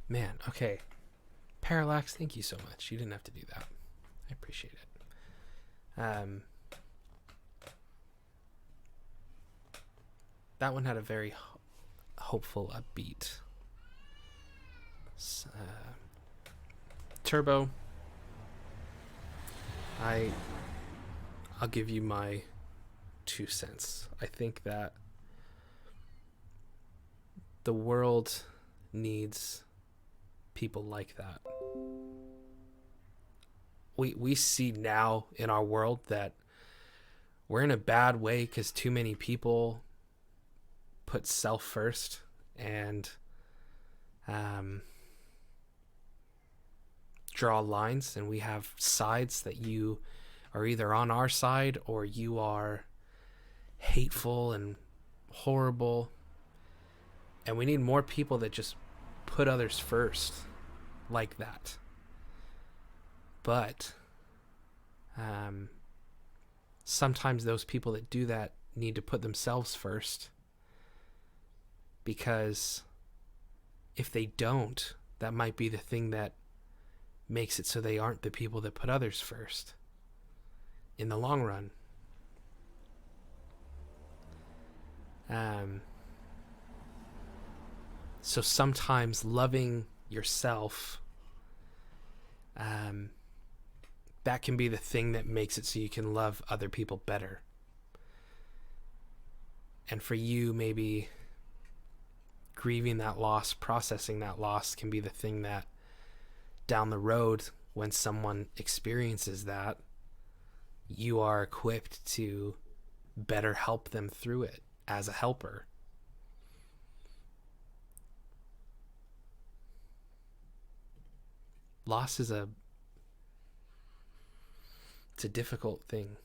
Man, okay. Parallax, thank you so much. You didn't have to do that. I appreciate it. That one had a very hopeful, upbeat. Turbo. I'll give you my 2 cents. I think that the world needs people like that. we see now in our world that we're in a bad way because too many people put self first and draw lines, and we have sides that you are either on our side or you are hateful and horrible, and we need more people that just put others first like that. But sometimes those people that do that need to put themselves first, because if they don't, that might be the thing that makes it so they aren't the people that put others first in the long run. So sometimes loving yourself, that can be the thing that makes it so you can love other people better. And for you, maybe grieving that loss, processing that loss can be the thing that down the road, when someone experiences that, you are equipped to better help them through it as a helper. Loss is it's a difficult thing.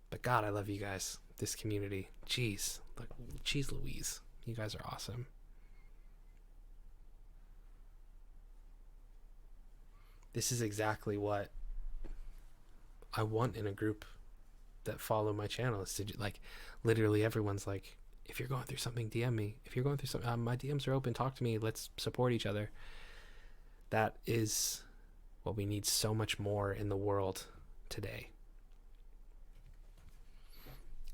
But God, I love you guys, this community. Jeez, Louise, you guys are awesome. This is exactly what I want in a group that follow my channel, is to, like, literally everyone's like, if you're going through something, DM me. If you're going through something, my DMs are open. Talk to me. Let's support each other. That is what we need so much more in the world today.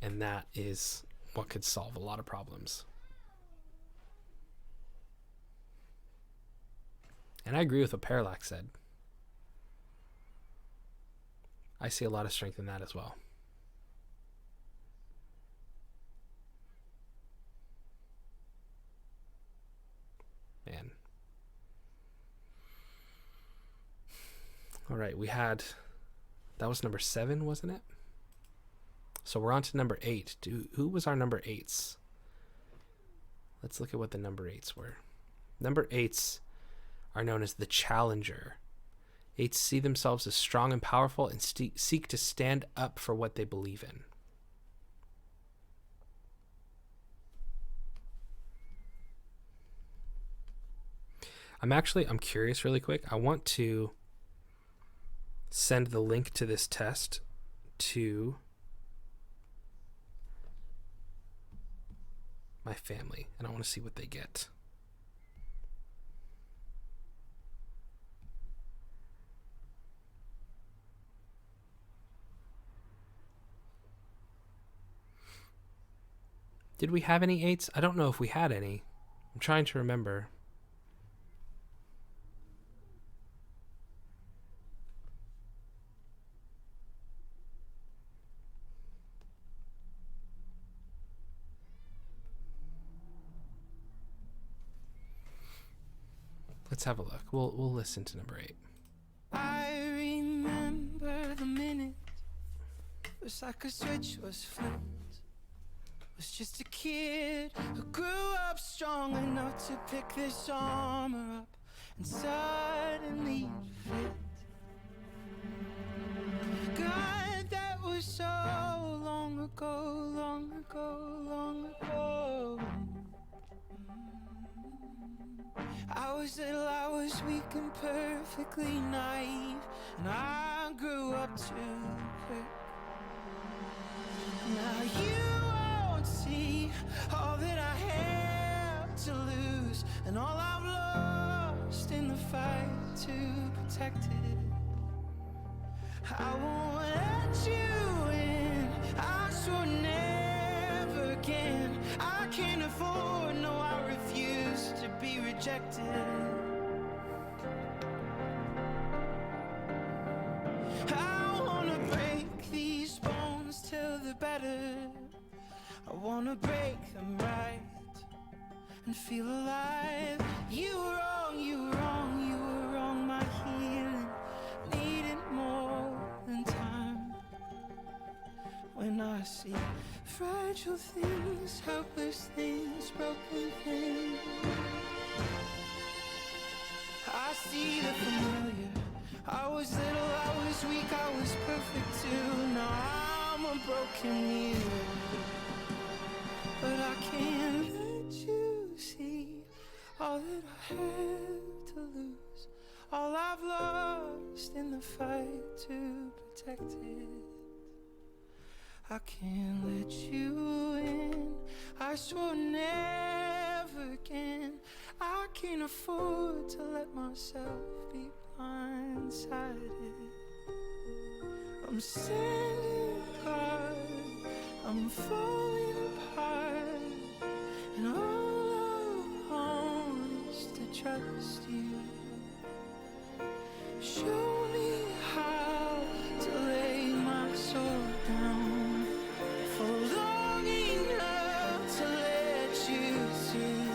And that is what could solve a lot of problems. And I agree with what Parallax said. I see a lot of strength in that as well. Man. All right, that was number 7, wasn't it? So we're on to number 8. Who was our number 8s? Let's look at what the number 8s were. Number 8s are known as the challenger. 8s see themselves as strong and powerful and seek to stand up for what they believe in. I'm curious really quick. I want to send the link to this test to my family, and I want to see what they get. Did we have any 8s? I don't know if we had any. I'm trying to remember. Let's have a look. We'll listen to number 8. I remember the minute it was like a switch was flipped. Was just a kid who grew up strong enough to pick this armor up and suddenly fit. God, that was so long ago, long ago, long ago. I was little, I was weak and perfectly naive, and I grew up too quick. Now you won't see all that I have to lose, and all I've lost in the fight to protect it. I won't let you in, I swore never again. I can't afford, no, I refuse to be rejected. I wanna break these bones till they're better. I wanna break them right and feel alive. You were wrong, you I see fragile things, helpless things, broken things. I see the familiar. I was little, I was weak, I was perfect too. Now I'm a broken mirror, but I can't let you see all that I have to lose, all I've lost in the fight to protect it. I can't let you in, I swore never again. I can't afford to let myself be blindsided. I'm standing guard, I'm falling apart, and all I want is to trust you. Show me how to lay my sword down for long enough to let you through.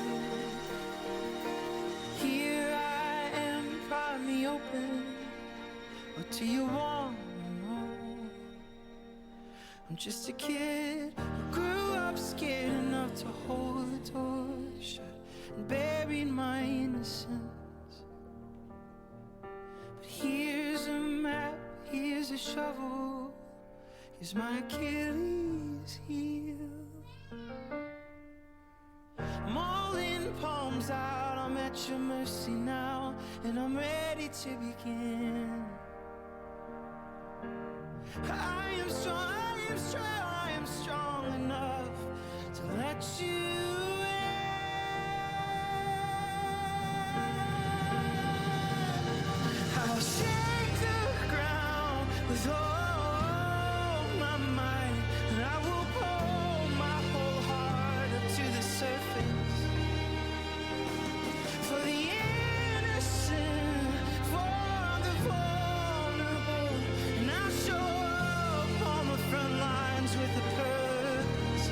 Here I am, pry me open. What do you want to know? I'm just a kid who grew up scared enough to hold the door shut and buried my innocence. But here's a map, here's a shovel, here's my Achilles heel. I'm all in, palms out, I'm at your mercy now, and I'm ready to begin. I am strong, I am strong, I am strong enough to let you in. I'll shake the ground with all my might, and I will pull my whole heart up to the surface. For the innocent, for the vulnerable, and I'll show up on the front lines with a purpose.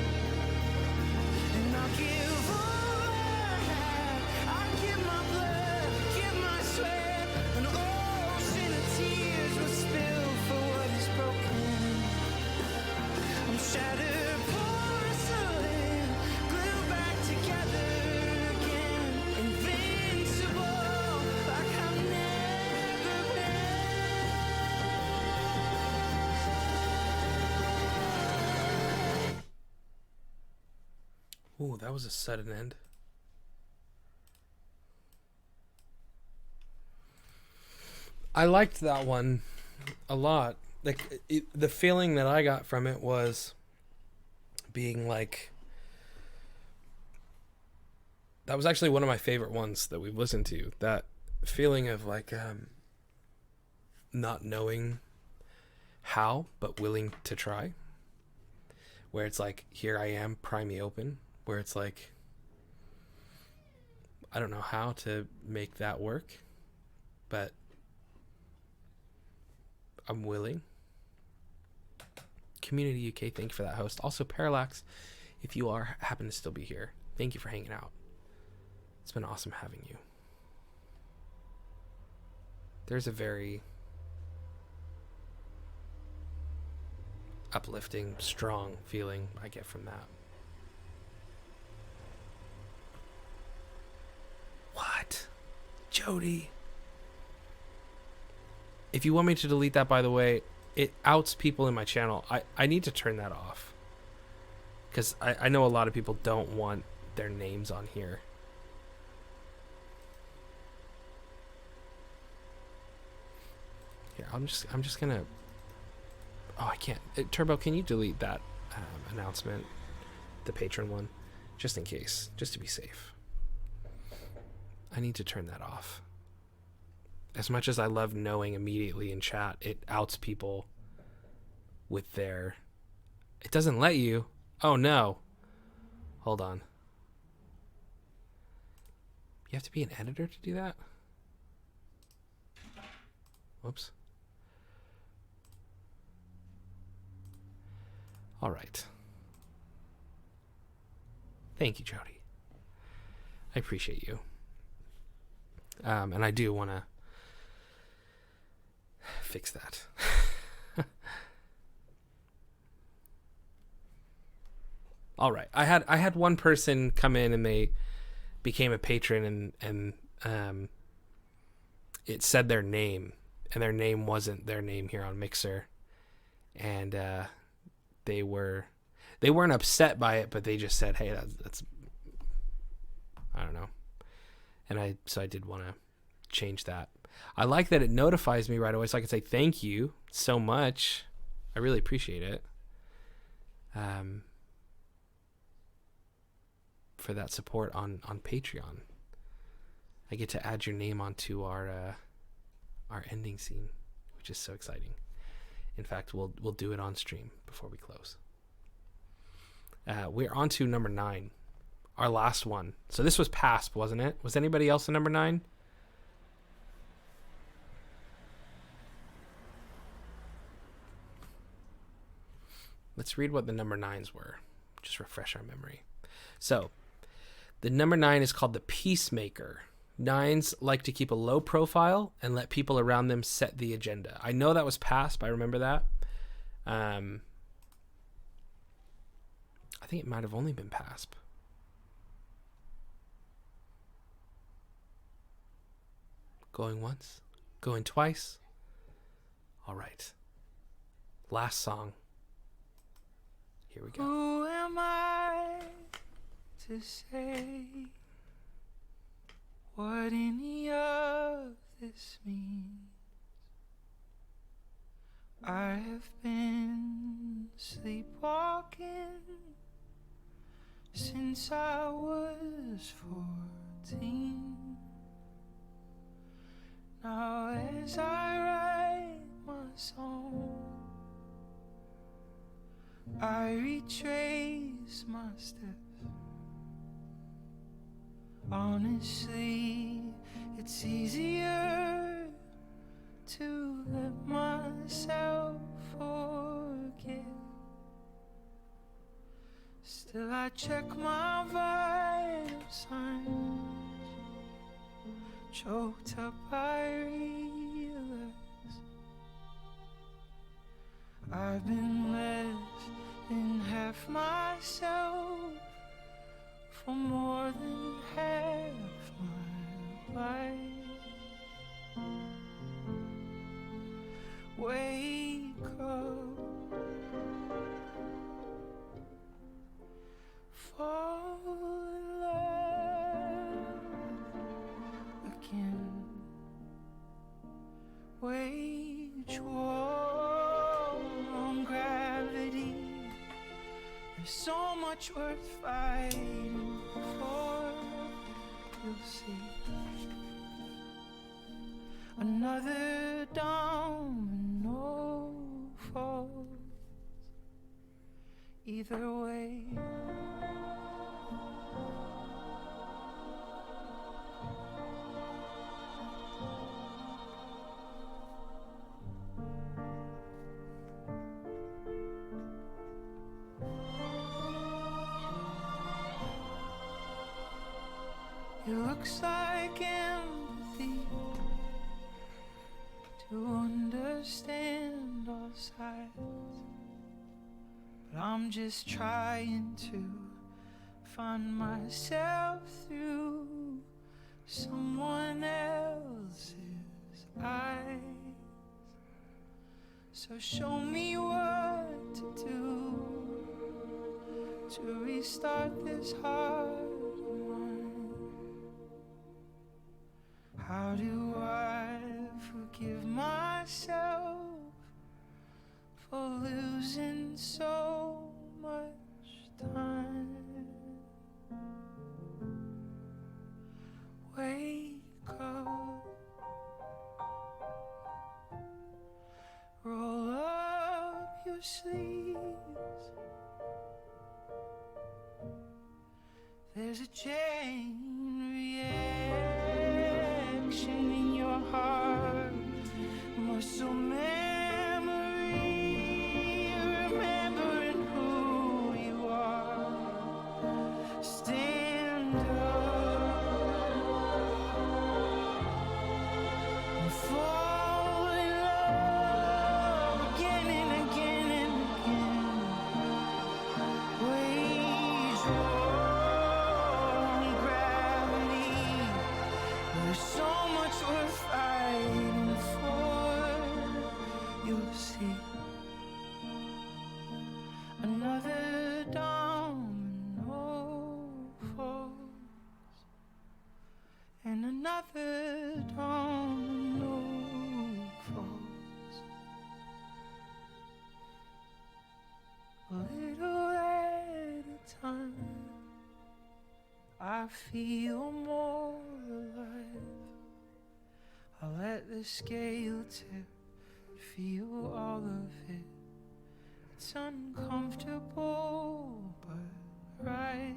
And I'll give all I have, I'll give my blood, give my sweat, an ocean of tears will spill for what is broken. I'm shattered porcelain, glued back together again, invincible like I've never been. Ooh, that was a sudden end. I liked that one a lot. Like the feeling that I got from it was being like, that was actually one of my favorite ones that we've listened to. That feeling of like not knowing how, but willing to try. Where it's like, here I am, pry me open. Where it's like, I don't know how to make that work, but I'm willing. Community UK, thank you for that host. Also, Parallax, if you happen to still be here, thank you for hanging out. It's been awesome having you. There's a very uplifting, strong feeling I get from that. What? Jody. If you want me to delete that, by the way, it outs people in my channel. I need to turn that off. Because I know a lot of people don't want their names on here. Yeah, I'm just gonna... Oh, I can't. Turbo, can you delete that announcement? The patron one? Just in case. Just to be safe. I need to turn that off. As much as I love knowing immediately in chat, it outs people with their... It doesn't let you. Oh, no. Hold on. You have to be an editor to do that? Whoops. All right. Thank you, Jody. I appreciate you. And I do want to fix that. All right. I had one person come in and they became a patron, and it said their name, and their name wasn't their name here on Mixer, and they weren't upset by it, but they just said, "Hey, that's I don't know," and I did want to change that. I like that it notifies me right away, so I can say thank you so much. I really appreciate it. For that support on Patreon. I get to add your name onto our ending scene, which is so exciting. In fact, we'll do it on stream before we close. We're on to number 9, our last one. So this was PASP, wasn't it? Was anybody else in number 9? Let's read what the number 9s were. Just refresh our memory. So, the number 9 is called the Peacemaker. 9s like to keep a low profile and let people around them set the agenda. I know that was PASP. I remember that. I think it might have only been PASP. Going once? Going twice? All right. Last song. Here we go. Who am I to say what any of this means? I have been sleepwalking since I was 14. Now as I write my song, I retrace my steps. Honestly, it's easier to let myself forget. Still I check my vital signs. Choked up I realize I've been less than half myself for more than half my life. Wake up, fall in love again, wage war on gravity. There's so much worth fighting for. You'll see another domino falls. Either way, it looks like empathy to understand all sides, but I'm just trying to find myself through someone else's eyes. So show me what to do to restart this heart of mine. How do I forgive myself for losing so much time? Wake up, roll up your sleeves. There's a chain reaction in your heart, muscle memory, remembering who you are. Stand up and fall in love again and again and again. Wake There's so much worth fighting for. You'll see another domino falls, and another domino falls. A little at a time, I feel more alive. I let the scale tip, feel all of it. It's uncomfortable, but right.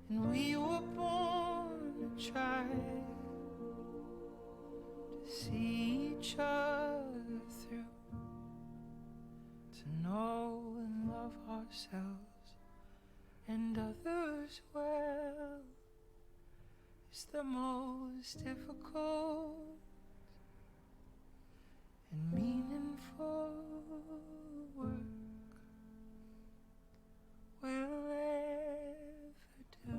And we were born to try to see each other through, to know and love ourselves and others well. It's the most difficult and meaningful work we'll ever do.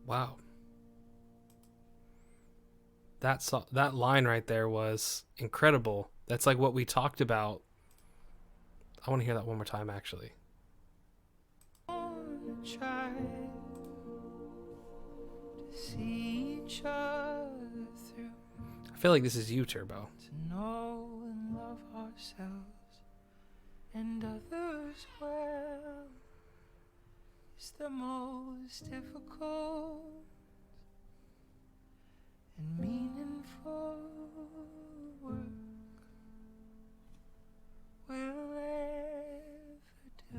Wow. That line right there was incredible. That's like what we talked about. I want to hear that one more time, actually. Try to see each other through, I feel like this is you, Turbo. to know and love ourselves and others well. It's the most difficult and meaningful work we'll ever do.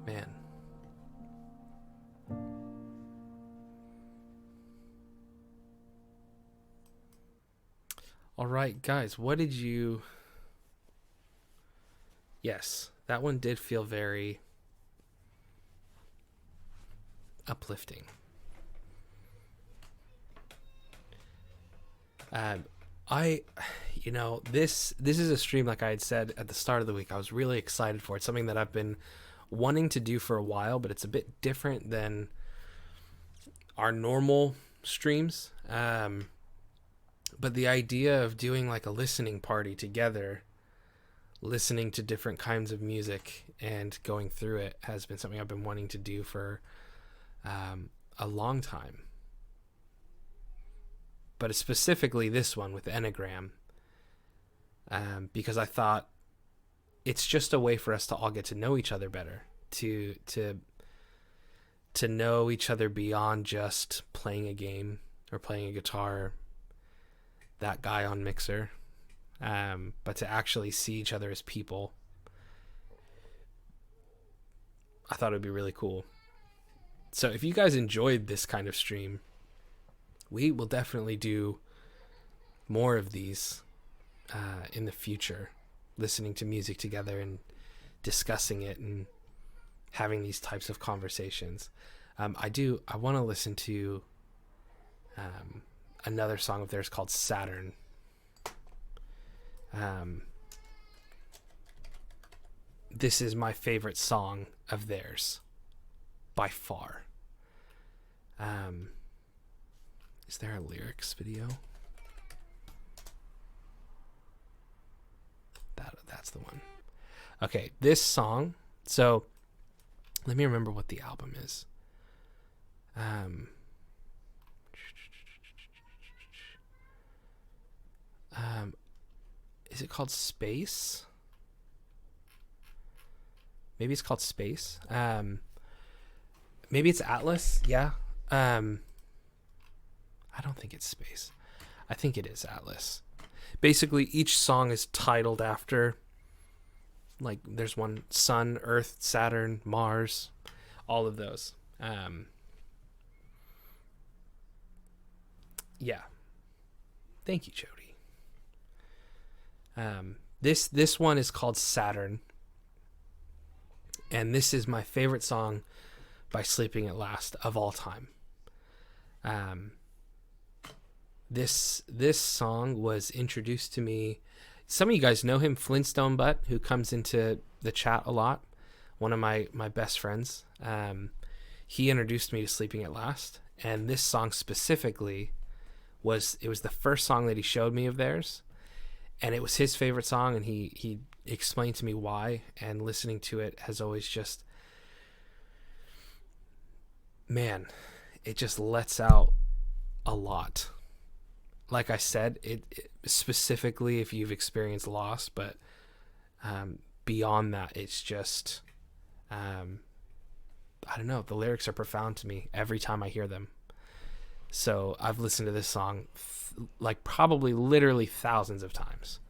Man. All right, guys, what did you... Yes, that one did feel very uplifting. This is a stream, like I had said at the start of the week, I was really excited for. It's something that I've been wanting to do for a while, but it's a bit different than our normal streams. But the idea of doing like a listening party together, listening to different kinds of music and going through it, has been something I've been wanting to do for a long time. But specifically this one with Enneagram, because I thought it's just a way for us to all get to know each other better, to know each other beyond just playing a game or playing a guitar, that guy on Mixer, but to actually see each other as people. I thought it would be really cool. So if you guys enjoyed this kind of stream, we will definitely do more of these in the future, listening to music together and discussing it and having these types of conversations. I want to listen to another song of theirs called Saturn. This is my favorite song of theirs by far. Is there a lyrics video? That's the one. Okay, this song. So let me remember what the album is. Is it called Space? Maybe it's called Space. Maybe it's Atlas. Yeah. I don't think it's Space. I think it is Atlas. Basically, each song is titled after, like, there's one Sun, Earth, Saturn, Mars, all of those. Yeah. Thank you, Jody. This one is called Saturn, And this is my favorite song by Sleeping at Last of all time. This song was introduced to me. Some of you guys know him, Flintstone Butt, who comes into the chat a lot. One of my best friends. He introduced me to Sleeping at Last, and this song specifically was the first song that he showed me of theirs, and it was his favorite song, and he explained to me why, and listening to it has always just, man, it just lets out a lot. Like I said, it specifically if you've experienced loss, but beyond that, it's just, I don't know, the lyrics are profound to me every time I hear them. So I've listened to this song like probably literally thousands of times.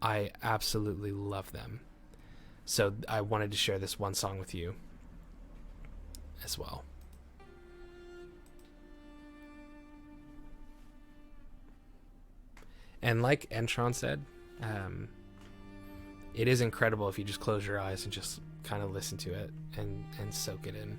I absolutely love them. So I wanted to share this one song with you as well. And like Entron said, it is incredible if you just close your eyes and just kind of listen to it and soak it in.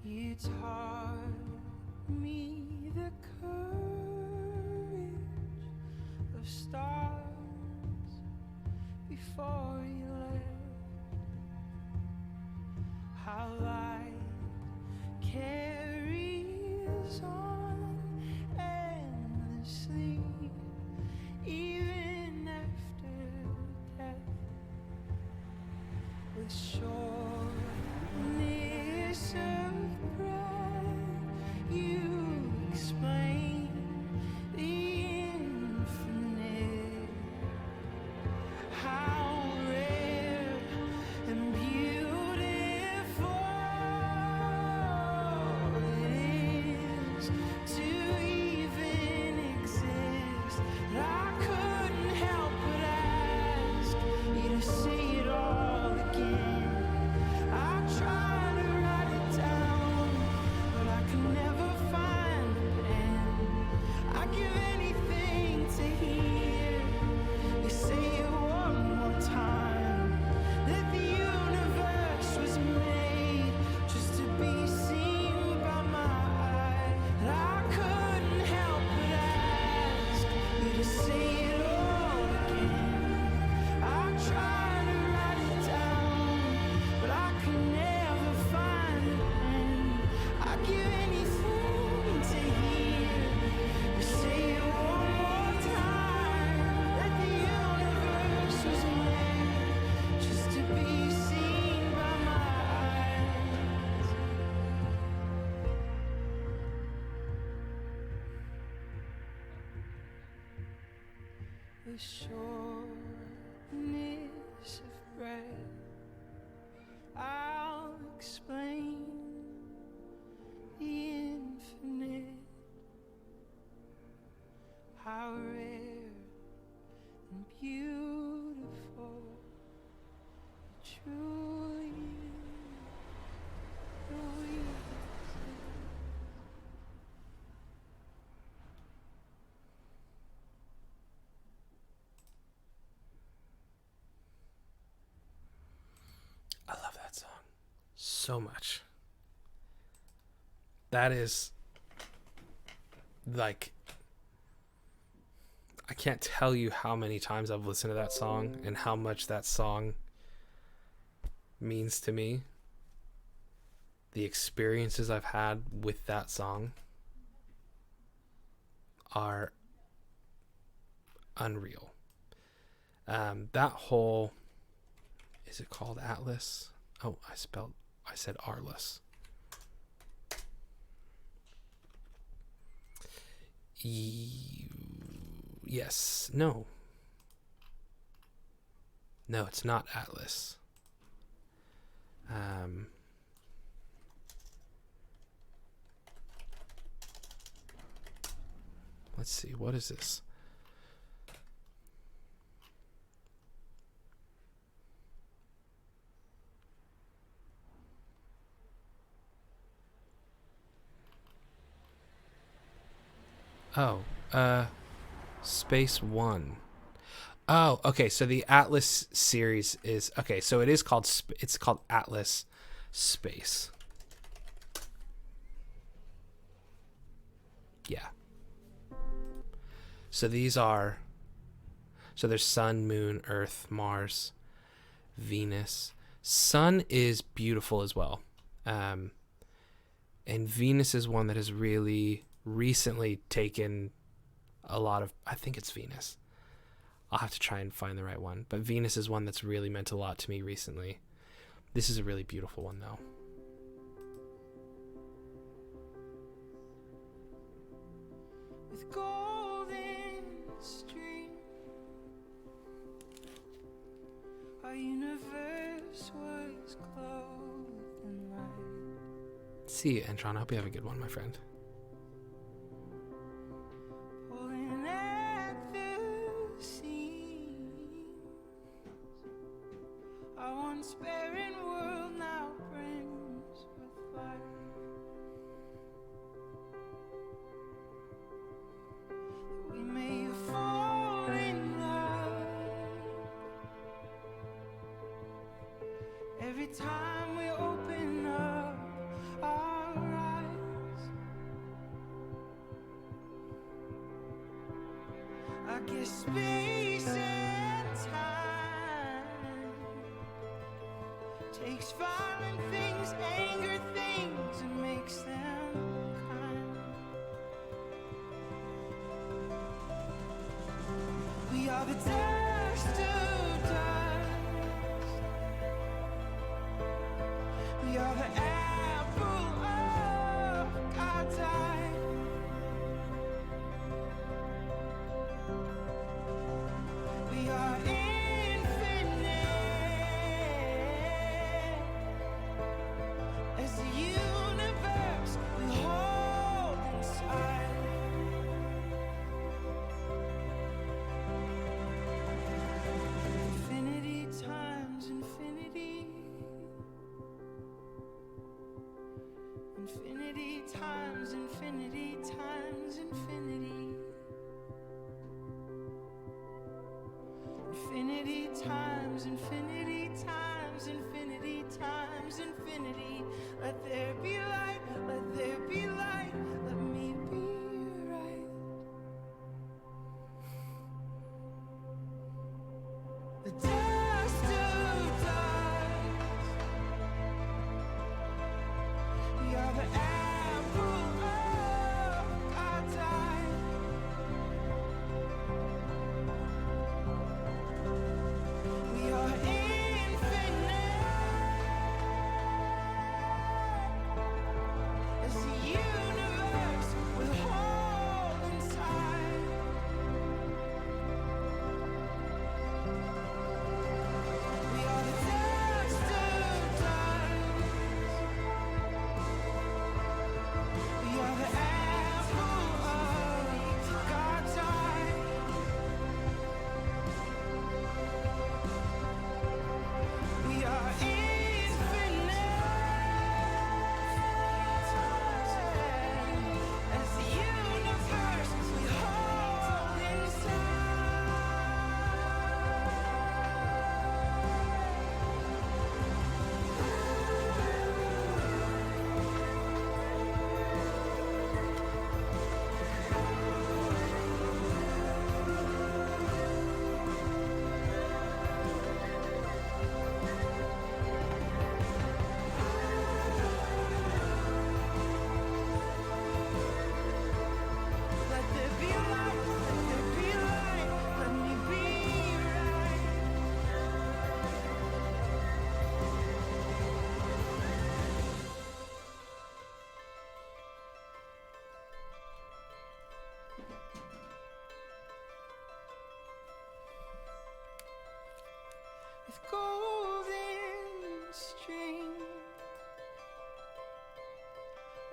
You taught me the courage of stars before you left. How light carries on endlessly, even after death. With sureness of you explain the infinite. How rare and beautiful the shortness of breath. I'll explain the infinite, how rare and beautiful truly the weakest. I love that song so much. That is like, I can't tell you how many times I've listened to that song and how much that song means to me. The experiences I've had with that song are unreal. That whole, is it called Atlas? Oh, I said Arliss. Yes. No, it's not Atlas. Let's see. What is this? Oh, Space One. Oh, okay. So the Atlas series is okay. So it is called it's called Atlas Space. Yeah. So these are. So there's Sun, Moon, Earth, Mars, Venus. Sun is beautiful as well, and Venus is one that has really recently taken a lot of. I think it's Venus. I'll have to try and find the right one. But Venus is one that's really meant a lot to me recently. This is a really beautiful one, though. With golden stream, our universe was clothed in light. See you, Entron. I hope you have a good one, my friend. Pulling at the seams, our once barren world now brims with life. We may fall in love every time we open up our eyes. I guess space and time takes violent things, anger things, and makes them kind. We are the dust of dust. We are the apple of God's eye. We are infinite as the universe we hold inside. Infinity times infinity. Infinity times infinity times infinity. Infinity times infinity times infinity times infinity. Let there be light, let there be light, let me be right. The dust of dust. We are the apple of God's eye. We are infinite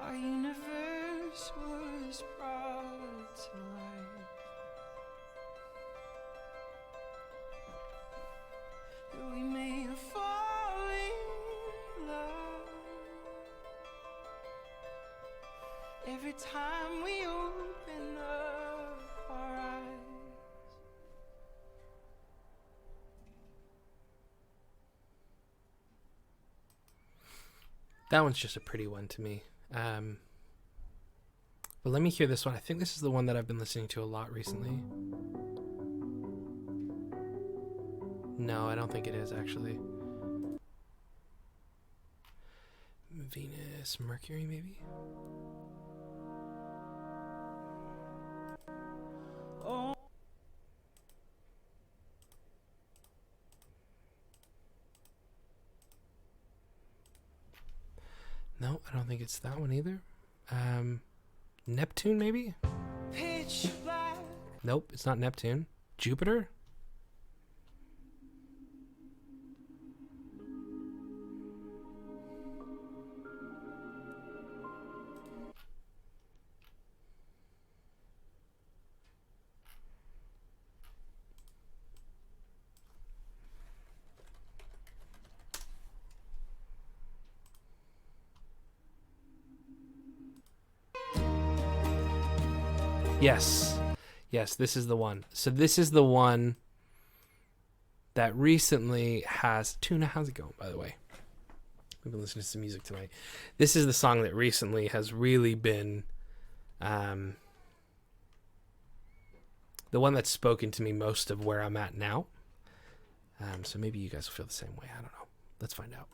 our universe was brought to life, that we may fall in love every time we open up our eyes. That one's just a pretty one to me. But let me hear this one. I think this is the one that I've been listening to a lot recently. No, I don't think it is, actually. Venus, Mercury, maybe? Oh. No, I don't think it's that one either. Neptune, maybe? Pitch black. Nope, it's not Neptune. Jupiter? Yes. Yes, this is the one. So this is the one that recently has... Tuna, how's it going, by the way? We've been listening to some music tonight. This is the song that recently has really been... the one that's spoken to me most of where I'm at now. So maybe you guys will feel the same way. I don't know. Let's find out.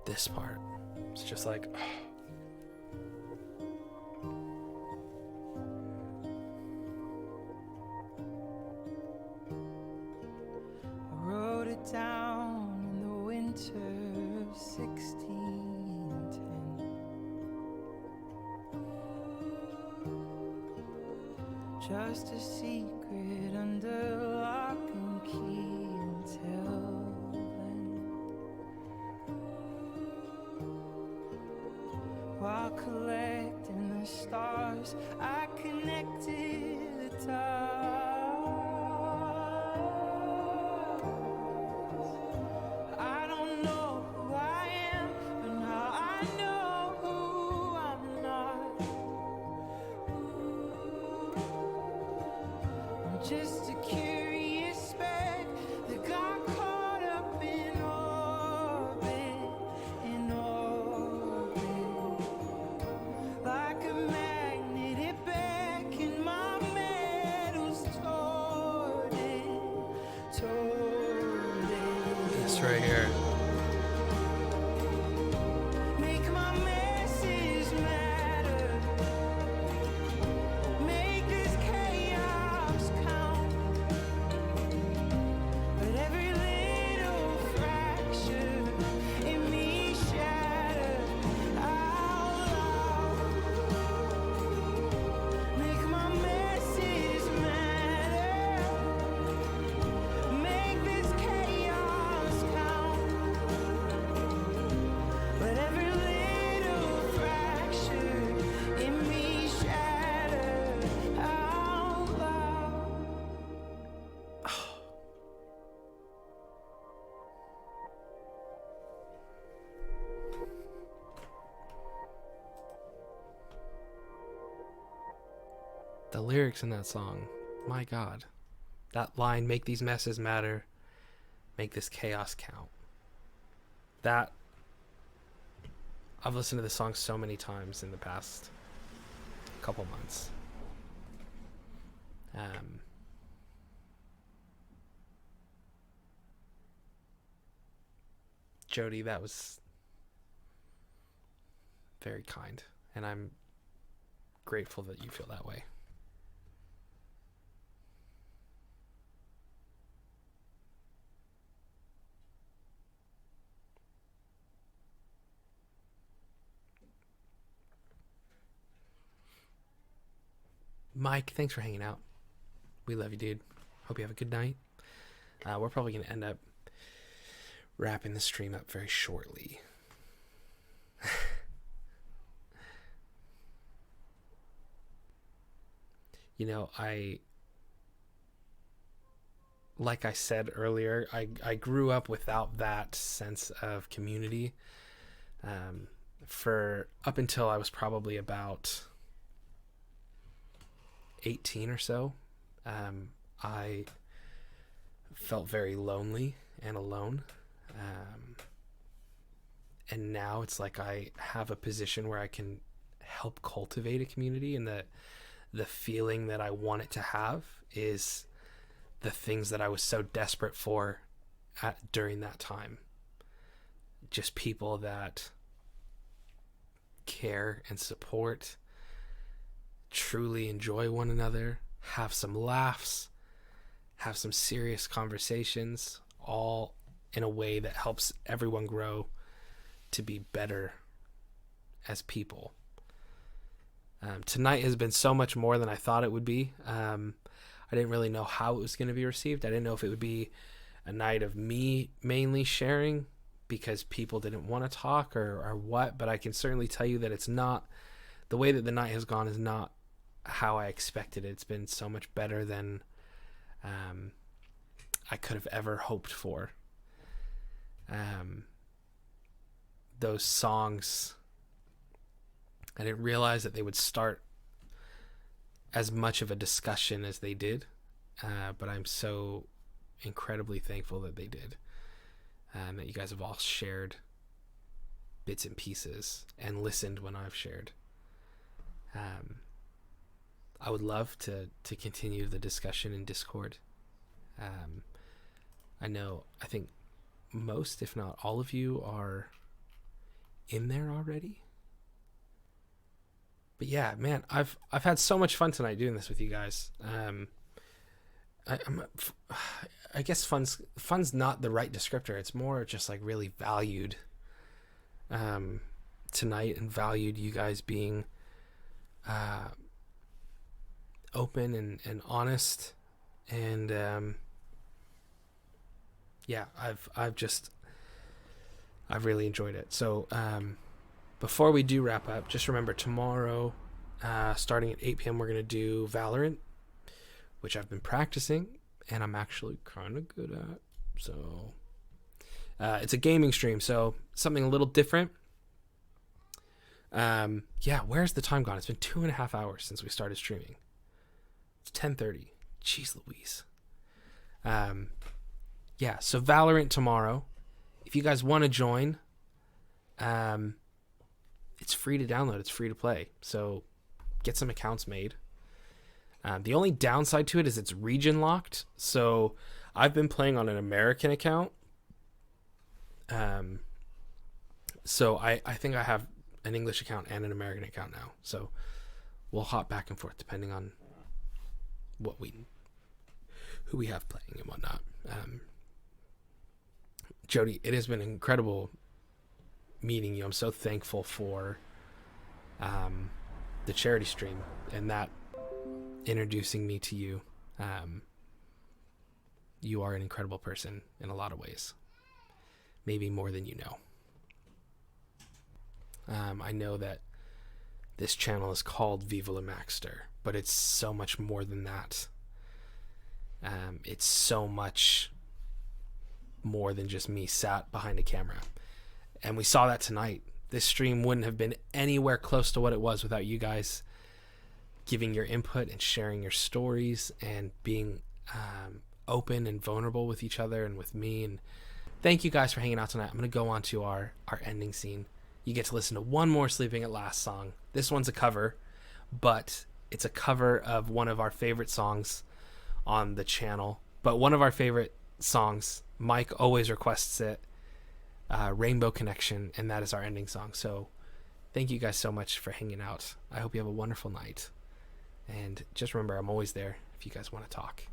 This part. It's just like... I wrote it down in the winter of 1610. Just a secret under lock and key until then. While collecting the stars, I connected the dots. I don't know who I am, but now I know who I'm not. I'm just a curious speck that got caught up in orbit, like a magnet, it beckoned my metals toward right here. Make my messes matter. Make this chaos count. But every little fraction in me shatter out loud. Make my messes matter. Make this chaos count. But every little fraction in me shatter out loud. The lyrics in that song, my God. That line, make these messes matter, make this chaos count. That, I've listened to this song so many times in the past couple months. Jody, that was very kind, and I'm grateful that you feel that way. Mike, thanks for hanging out. We love you, dude. Hope you have a good night. We're probably going to end up wrapping the stream up very shortly. You know, like I said earlier, I grew up without that sense of community. For up until I was probably about 18 or so, I felt very lonely and alone. And now it's like I have a position where I can help cultivate a community, and the feeling that I want it to have is the things that I was so desperate for during that time. Just people that care and support, truly enjoy one another, have some laughs, have some serious conversations, all in a way that helps everyone grow to be better as people. Tonight has been so much more than I thought it would be. I didn't really know how it was going to be received. I didn't know if it would be a night of me mainly sharing because people didn't want to talk or what, but I can certainly tell you that it's not, the way that the night has gone is not how I expected it. It's been so much better than I could have ever hoped for. Those songs, I didn't realize that they would start as much of a discussion as they did, but I'm so incredibly thankful that they did, that you guys have all shared bits and pieces and listened when I've shared. I would love to continue the discussion in Discord. I think most, if not all of you, are in there already. But yeah, man, I've had so much fun tonight doing this with you guys. I guess fun's not the right descriptor. It's more just like really valued tonight, and valued you guys being open and honest, and yeah, I've really enjoyed it. So before we do wrap up, just remember tomorrow, starting at 8 p.m. we're going to do Valorant, which I've been practicing and I'm actually kind of good at. So it's a gaming stream, so something a little different. Yeah, where's the time gone? It's been 2.5 hours since we started streaming. It's 10:30. Jeez Louise. Yeah, so Valorant tomorrow. If you guys want to join, it's free to download. It's free to play. So get some accounts made. The only downside to it is it's region locked. So I've been playing on an American account, So I think I have an English account and an American account now. So we'll hop back and forth depending on who we have playing and whatnot. Jody, it has been incredible meeting you. I'm so thankful for the charity stream and that introducing me to you. You are an incredible person in a lot of ways, maybe more than you know. I know that this channel is called Vivalamacster, but it's so much more than that. It's so much more than just me sat behind a camera. And we saw that tonight. This stream wouldn't have been anywhere close to what it was without you guys giving your input and sharing your stories and being open and vulnerable with each other and with me. And thank you guys for hanging out tonight. I'm going to go on to our ending scene. You get to listen to one more Sleeping at Last song. This one's a cover, but it's a cover of one of our favorite songs on the channel. But one of our favorite songs, Mike always requests it, Rainbow Connection, and that is our ending song. So thank you guys so much for hanging out. I hope you have a wonderful night. And just remember, I'm always there if you guys want to talk.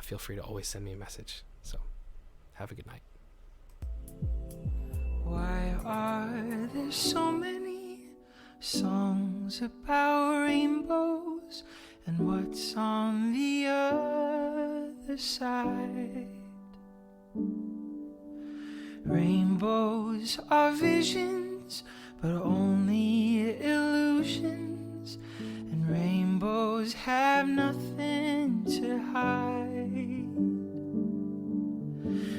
Feel free to always send me a message. So have a good night. Why are there so many songs about rainbows, and what's on the other side? Rainbows are visions, but only illusions, and rainbows have nothing to hide.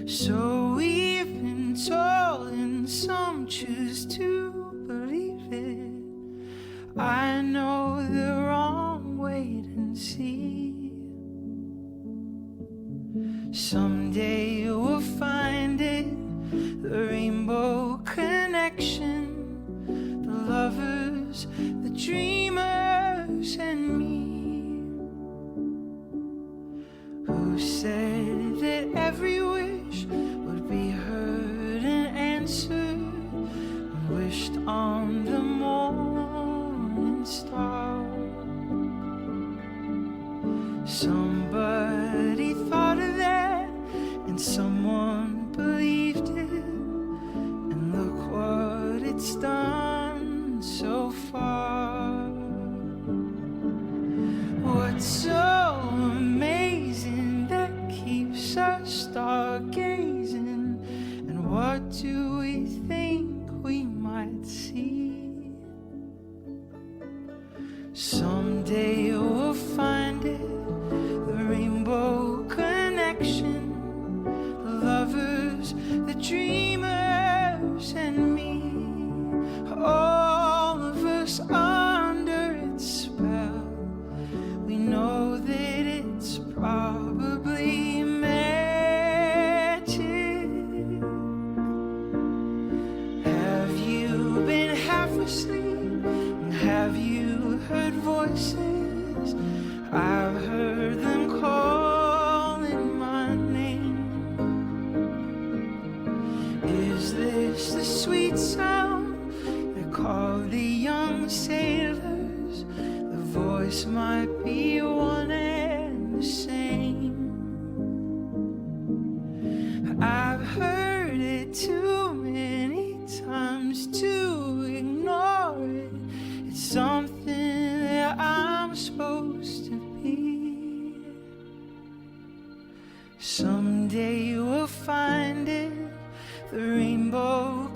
So we've been told, and some choose to believe it. I know the wrong, wait and see. Someday we'll find it, the rainbow connection, the lovers, the dreamers, and me. Who said that every wish would be heard and answered, and wished on the morning star? Somebody thought of that, and someone believed it, and look what it's done so far. What's so amazing that keeps us stargazing, and what do we think we might see? Someday we'll find it, the rainbow connection, the lovers, the dreamers, and me. All of us under its spell. We know that it's probably magic. Have you been half asleep? And have you heard voices? I've heard them calling my name. Is this the sweet sound they call the young sailors? The voice might be one and the same. I've heard it too many times to ignore it. It's something that I'm supposed to be. Someday we'll find it, the rainbow